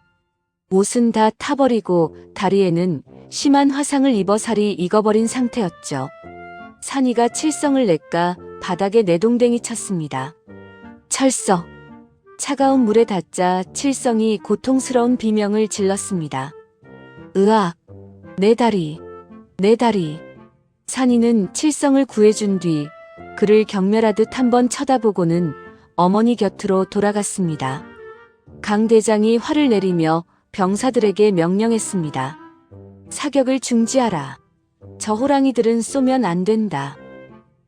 옷은 다 타버리고 다리에는 심한 화상을 입어 살이 익어버린 상태였죠. 산이가 칠성을 냇가 바닥에 내동댕이 쳤습니다. 철썩! 차가운 물에 닿자 칠성이 고통스러운 비명을 질렀습니다. 으악! 내 다리! 내 다리! 산이는 칠성을 구해준 뒤 그를 경멸하듯 한번 쳐다보고는 어머니 곁으로 돌아갔습니다. 강 대장이 화를 내리며 병사들에게 명령했습니다. 사격을 중지하라. 저 호랑이들은 쏘면 안 된다.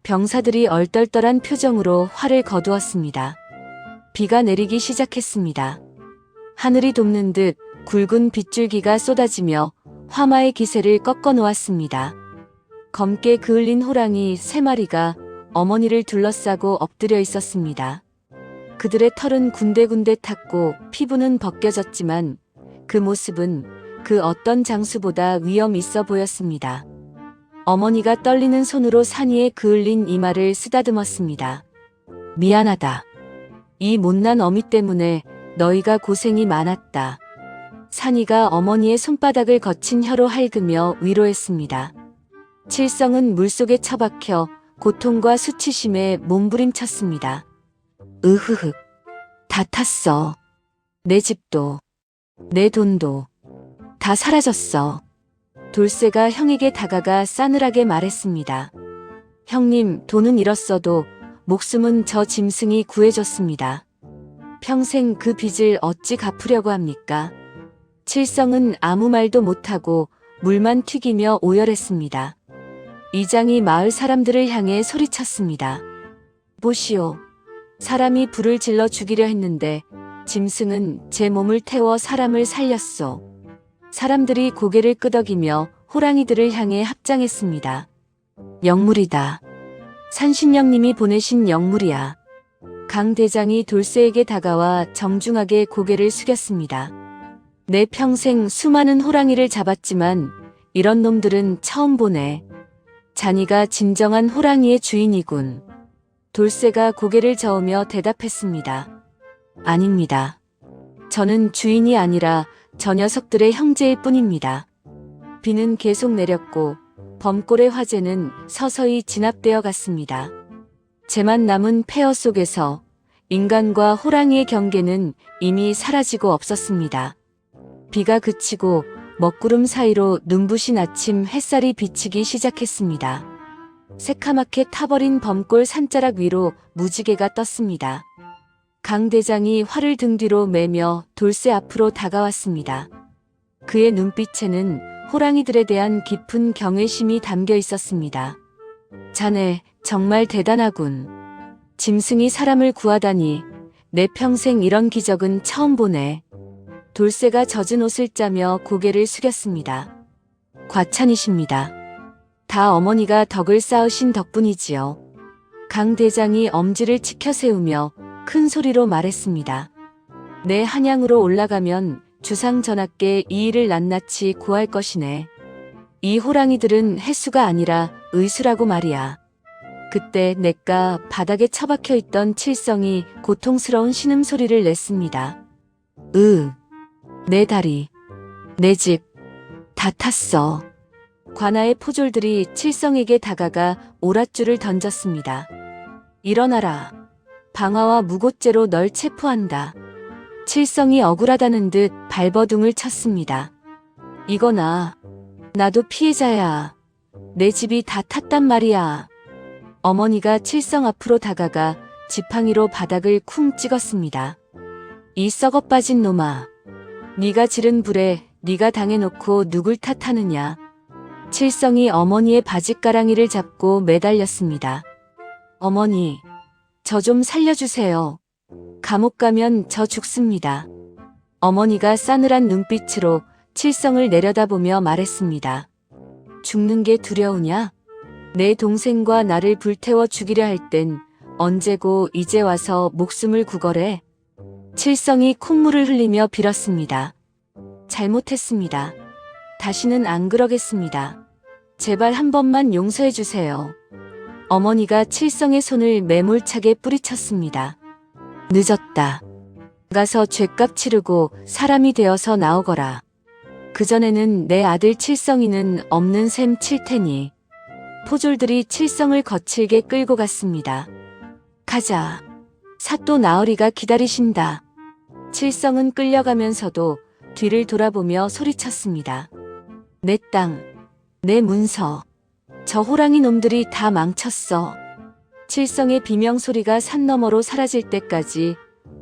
병사들이 얼떨떨한 표정으로 활을 거두었습니다. 비가 내리기 시작했습니다. 하늘이 돕는 듯 굵은 빗줄기가 쏟아지며 화마의 기세를 꺾어 놓았습니다. 검게 그을린 호랑이 3마리가 어머니를 둘러싸고 엎드려 있었습니다. 그들의 털은 군데군데 탔고 피부는 벗겨졌지만 그 모습은 그 어떤 장수보다 위험 있어 보였습니다. 어머니가 떨리는 손으로 산이의 그을린 이마를 쓰다듬었습니다. 미안하다. 이 못난 어미 때문에 너희가 고생이 많았다. 산이가 어머니의 손바닥을 거친 혀로 핥으며 위로했습니다. 칠성은 물속에 처박혀 고통과 수치심에 몸부림쳤습니다. 으흐흑. 다 탔어. 내 집도, 내 돈도 다 사라졌어. 돌쇠가 형에게 다가가 싸늘하게 말했습니다. 형님, 돈은 잃었어도 목숨은 저 짐승이 구해줬습니다. 평생 그 빚을 어찌 갚으려고 합니까? 칠성은 아무 말도 못하고 물만 튀기며 오열했습니다. 이장이 마을 사람들을 향해 소리쳤습니다. 보시오. 사람이 불을 질러 죽이려 했는데 짐승은 제 몸을 태워 사람을 살렸소. 사람들이 고개를 끄덕이며 호랑이들을 향해 합장했습니다. 영물이다. 산신령님이 보내신 영물이야. 강 대장이 돌쇠에게 다가와 정중하게 고개를 숙였습니다. 내 평생 수많은 호랑이를 잡았지만 이런 놈들은 처음 보네. 자니가 진정한 호랑이의 주인이군. 돌쇠가 고개를 저으며 대답했습니다. 아닙니다. 저는 주인이 아니라 저 녀석들의 형제일 뿐입니다. 비는 계속 내렸고 범골의 화재는 서서히 진압되어 갔습니다. 재만 남은 폐허 속에서 인간과 호랑이의 경계는 이미 사라지고 없었습니다. 비가 그치고 먹구름 사이로 눈부신 아침 햇살이 비치기 시작했습니다. 새카맣게 타버린 범골 산자락 위로 무지개가 떴습니다. 강 대장이 활을 등 뒤로 매며 돌쇠 앞으로 다가왔습니다. 그의 눈빛에는 호랑이들에 대한 깊은 경외심이 담겨 있었습니다. 자네 정말 대단하군. 짐승이 사람을 구하다니 내 평생 이런 기적은 처음 보네. 돌쇠가 젖은 옷을 짜며 고개를 숙였습니다. 과찬이십니다. 다 어머니가 덕을 쌓으신 덕분이지요. 강 대장이 엄지를 치켜 세우며 큰 소리로 말했습니다. 내 한양으로 올라가면 주상 전하께 이 일을 낱낱이 구할 것이네. 이 호랑이들은 횟수가 아니라 의수라고 말이야. 그때 냇가 바닥에 처박혀 있던 칠성이 고통스러운 신음소리를 냈습니다. 내 다리, 내 집, 다 탔어. 관아의 포졸들이 칠성에게 다가가 오랏줄을 던졌습니다. 일어나라. 방화와 무고죄로 널 체포한다. 칠성이 억울하다는 듯 발버둥을 쳤습니다. 이거나, 나도 피해자야. 내 집이 다 탔단 말이야. 어머니가 칠성 앞으로 다가가 지팡이로 바닥을 쿵 찍었습니다. 이 썩어 빠진 놈아. 네가 지른 불에 네가 당해놓고 누굴 탓하느냐. 칠성이 어머니의 바짓가랑이를 잡고 매달렸습니다. 어머니, 저 좀 살려주세요. 감옥 가면 저 죽습니다. 어머니가 싸늘한 눈빛으로 칠성을 내려다보며 말했습니다. 죽는 게 두려우냐? 내 동생과 나를 불태워 죽이려 할 땐 언제고 이제 와서 목숨을 구걸해? 칠성이 콧물을 흘리며 빌었습니다. 잘못했습니다. 다시는 안 그러겠습니다. 제발 한 번만 용서해 주세요. 어머니가 칠성의 손을 매몰차게 뿌리쳤습니다. 늦었다. 가서 죗값 치르고 사람이 되어서 나오거라. 그전에는 내 아들 칠성이는 없는 셈 칠 테니. 포졸들이 칠성을 거칠게 끌고 갔습니다. 가자. 사또 나으리가 기다리신다. 칠성은 끌려가면서도 뒤를 돌아보며 소리쳤습니다. 내 땅, 내 문서, 저 호랑이 놈들이 다 망쳤어. 칠성의 비명소리가 산 너머로 사라질 때까지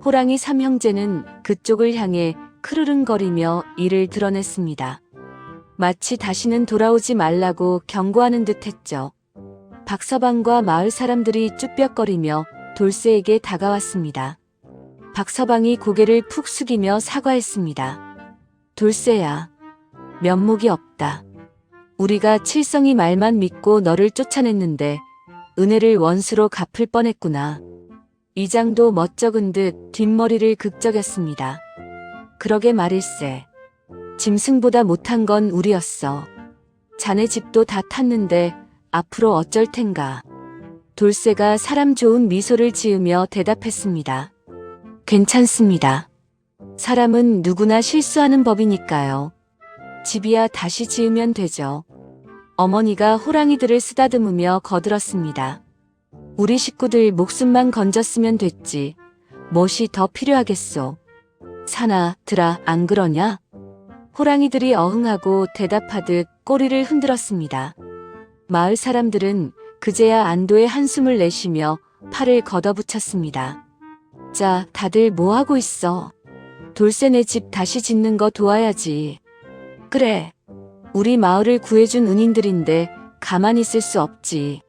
호랑이 삼형제는 그쪽을 향해 크르릉거리며 이를 드러냈습니다. 마치 다시는 돌아오지 말라고 경고하는 듯 했죠. 박서방과 마을 사람들이 쭈뼛거리며 돌쇠에게 다가왔습니다. 박서방이 고개를 푹 숙이며 사과했습니다. 돌쇠야, 면목이 없다. 우리가 칠성이 말만 믿고 너를 쫓아냈는데 은혜를 원수로 갚을 뻔했구나. 이장도 멋쩍은 듯 뒷머리를 극적였습니다. 그러게 말일세. 짐승보다 못한 건 우리였어. 자네 집도 다 탔는데 앞으로 어쩔 텐가. 돌쇠가 사람 좋은 미소를 지으며 대답했습니다. 괜찮습니다. 사람은 누구나 실수하는 법이니까요. 집이야 다시 지으면 되죠. 어머니가 호랑이들을 쓰다듬으며 거들었습니다. 우리 식구들 목숨만 건졌으면 됐지. 무엇이 더 필요하겠소. 사나, 들아, 안 그러냐? 호랑이들이 어흥하고 대답하듯 꼬리를 흔들었습니다. 마을 사람들은 그제야 안도의 한숨을 내쉬며 팔을 걷어붙였습니다. 자, 다들 뭐하고 있어? 돌쇠네 집 다시 짓는 거 도와야지. 그래. 우리 마을을 구해준 은인들인데 가만히 있을 수 없지.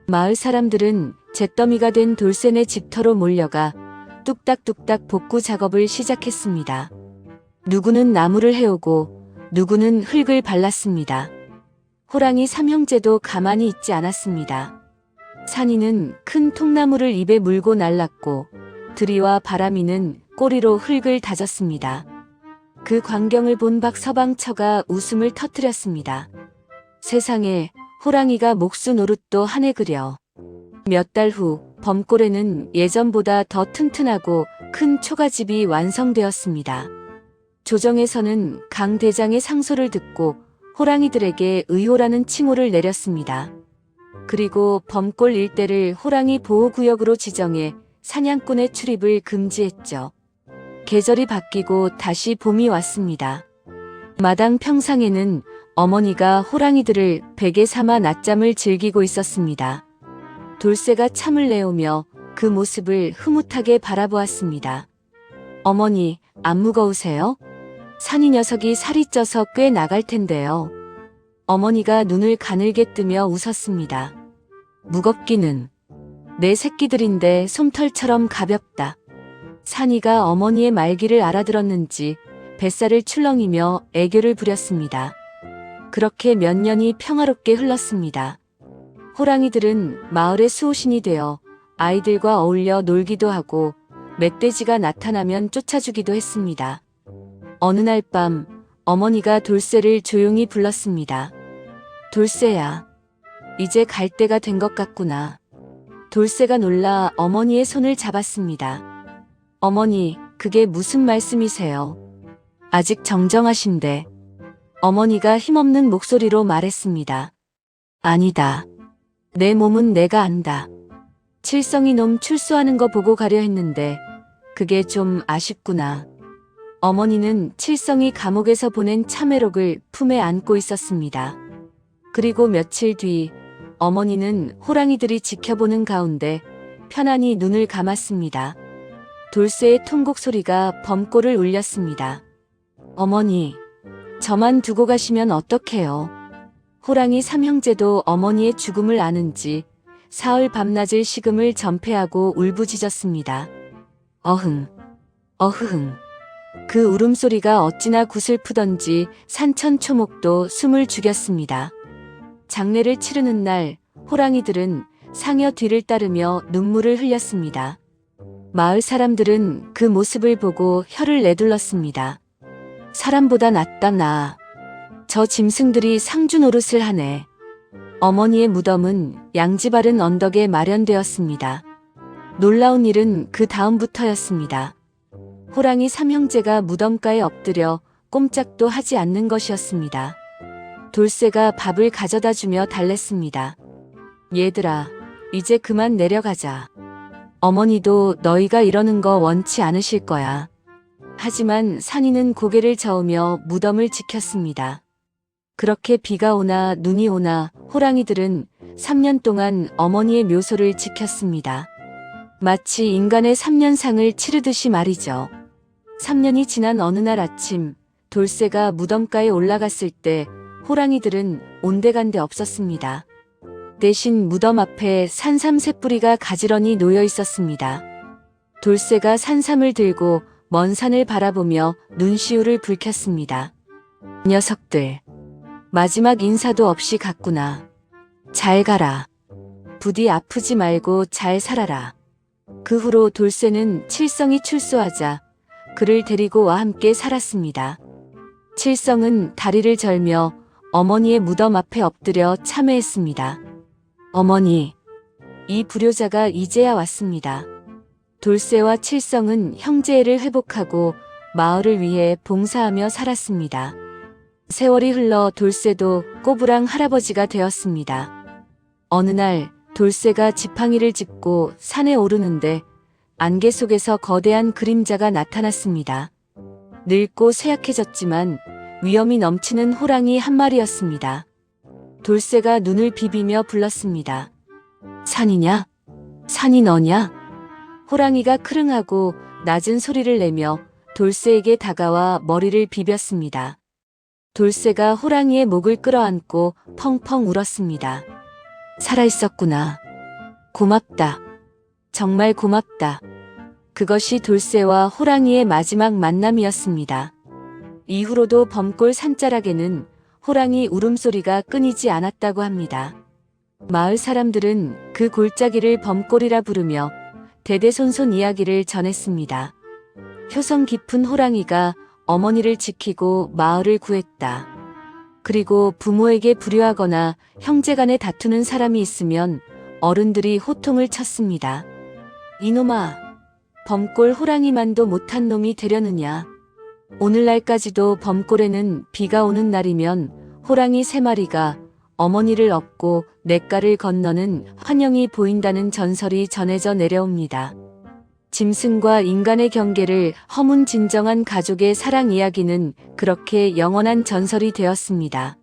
마을 사람들은 잿더미가 된 돌쇠네 집터로 몰려가 뚝딱뚝딱 복구 작업을 시작했습니다. 누구는 나무를 해오고 누구는 흙을 발랐습니다. 호랑이 삼형제도 가만히 있지 않았습니다. 산이는 큰 통나무를 입에 물고 날랐고 들이와 바람이는 꼬리로 흙을 다졌습니다. 그 광경을 본 박서방처가 웃음을 터뜨렸습니다. 세상에 호랑이가 목수 노릇도 하네 그려. 몇 달 후 범골에는 예전보다 더 튼튼하고 큰 초가집이 완성되었습니다. 조정에서는 강 대장의 상소를 듣고 호랑이들에게 의호라는 칭호를 내렸습니다. 그리고 범골 일대를 호랑이 보호구역으로 지정해 사냥꾼의 출입을 금지했죠. 계절이 바뀌고 다시 봄이 왔습니다. 마당 평상에는 어머니가 호랑이들을 베개 삼아 낮잠을 즐기고 있었습니다. 돌쇠가 참을 내오며 그 모습을 흐뭇하게 바라보았습니다. 어머니, 안 무거우세요? 산이 녀석이 살이 쪄서 꽤 나갈 텐데요. 어머니가 눈을 가늘게 뜨며 웃었습니다. 무겁기는. 내 새끼들인데 솜털처럼 가볍다. 산이가 어머니의 말귀를 알아들었는지 뱃살을 출렁이며 애교를 부렸습니다. 그렇게 몇 년이 평화롭게 흘렀습니다. 호랑이들은 마을의 수호신이 되어 아이들과 어울려 놀기도 하고 멧돼지가 나타나면 쫓아주기도 했습니다. 어느 날 밤 어머니가 돌쇠를 조용히 불렀습니다. 돌쇠야, 이제 갈 때가 된 것 같구나. 돌쇠가 놀라 어머니의 손을 잡았습니다. 어머니, 그게 무슨 말씀이세요? 아직 정정하신데. 어머니가 힘없는 목소리로 말했습니다. 아니다. 내 몸은 내가 안다. 칠성이 놈 출소하는 거 보고 가려 했는데 그게 좀 아쉽구나. 어머니는 칠성이 감옥에서 보낸 참회록을 품에 안고 있었습니다. 그리고 며칠 뒤 어머니는 호랑이들이 지켜보는 가운데 편안히 눈을 감았습니다. 돌쇠의 통곡 소리가 범골을 울렸습니다. 어머니, 저만 두고 가시면 어떡해요? 호랑이 삼형제도 어머니의 죽음을 아는지 사흘 밤낮을 식음을 전폐하고 울부짖었습니다. 어흥, 어흐흥. 그 울음소리가 어찌나 구슬프던지 산천초목도 숨을 죽였습니다. 장례를 치르는 날 호랑이들은 상여 뒤를 따르며 눈물을 흘렸습니다. 마을 사람들은 그 모습을 보고 혀를 내둘렀습니다. 사람보다 낫다 나. 저 짐승들이 상주 노릇을 하네. 어머니의 무덤은 양지바른 언덕에 마련되었습니다. 놀라운 일은 그 다음부터였습니다. 호랑이 삼형제가 무덤가에 엎드려 꼼짝도 하지 않는 것이었습니다. 돌쇠가 밥을 가져다 주며 달랬습니다. 얘들아, 이제 그만 내려가자. 어머니도 너희가 이러는 거 원치 않으실 거야. 하지만 산이는 고개를 저으며 무덤을 지켰습니다. 그렇게 비가 오나 눈이 오나 호랑이들은 3년 동안 어머니의 묘소를 지켰습니다. 마치 인간의 3년상을 치르듯이 말이죠. 3년이 지난 어느 날 아침, 돌쇠가 무덤가에 올라갔을 때 호랑이들은 온데간데 없었습니다. 대신 무덤 앞에 산삼 새뿌리가 가지런히 놓여 있었습니다. 돌쇠가 산삼을 들고 먼 산을 바라보며 눈시울을 붉혔습니다. 녀석들, 마지막 인사도 없이 갔구나. 잘 가라. 부디 아프지 말고 잘 살아라. 그 후로 돌쇠는 칠성이 출소하자 그를 데리고와 함께 살았습니다. 칠성은 다리를 절며 어머니의 무덤 앞에 엎드려 참회했습니다. 어머니, 이 불효자가 이제야 왔습니다. 돌쇠와 칠성은 형제애를 회복하고 마을을 위해 봉사하며 살았습니다. 세월이 흘러 돌쇠도 꼬부랑 할아버지가 되었습니다. 어느 날 돌쇠가 지팡이를 짚고 산에 오르는데 안개 속에서 거대한 그림자가 나타났습니다. 늙고 쇠약해졌지만 위험이 넘치는 호랑이 한 마리였습니다. 돌쇠가 눈을 비비며 불렀습니다. 산이냐? 산이 너냐? 호랑이가 크릉하고 낮은 소리를 내며 돌쇠에게 다가와 머리를 비볐습니다. 돌쇠가 호랑이의 목을 끌어안고 펑펑 울었습니다. 살아있었구나. 고맙다. 정말 고맙다. 그것이 돌쇠와 호랑이의 마지막 만남이었습니다. 이후로도 범골 산자락에는 호랑이 울음소리가 끊이지 않았다고 합니다. 마을 사람들은 그 골짜기를 범골이라 부르며 대대손손 이야기를 전했습니다. 효성 깊은 호랑이가 어머니를 지키고 마을을 구했다. 그리고 부모에게 불효하거나 형제간에 다투는 사람이 있으면 어른들이 호통을 쳤습니다. 이놈아, 범골 호랑이만도 못한 놈이 되려느냐. 오늘날까지도 범골에는 비가 오는 날이면 호랑이 3마리가 어머니를 업고 냇가를 건너는 환영이 보인다는 전설이 전해져 내려옵니다. 짐승과 인간의 경계를 허문 진정한 가족의 사랑 이야기는 그렇게 영원한 전설이 되었습니다.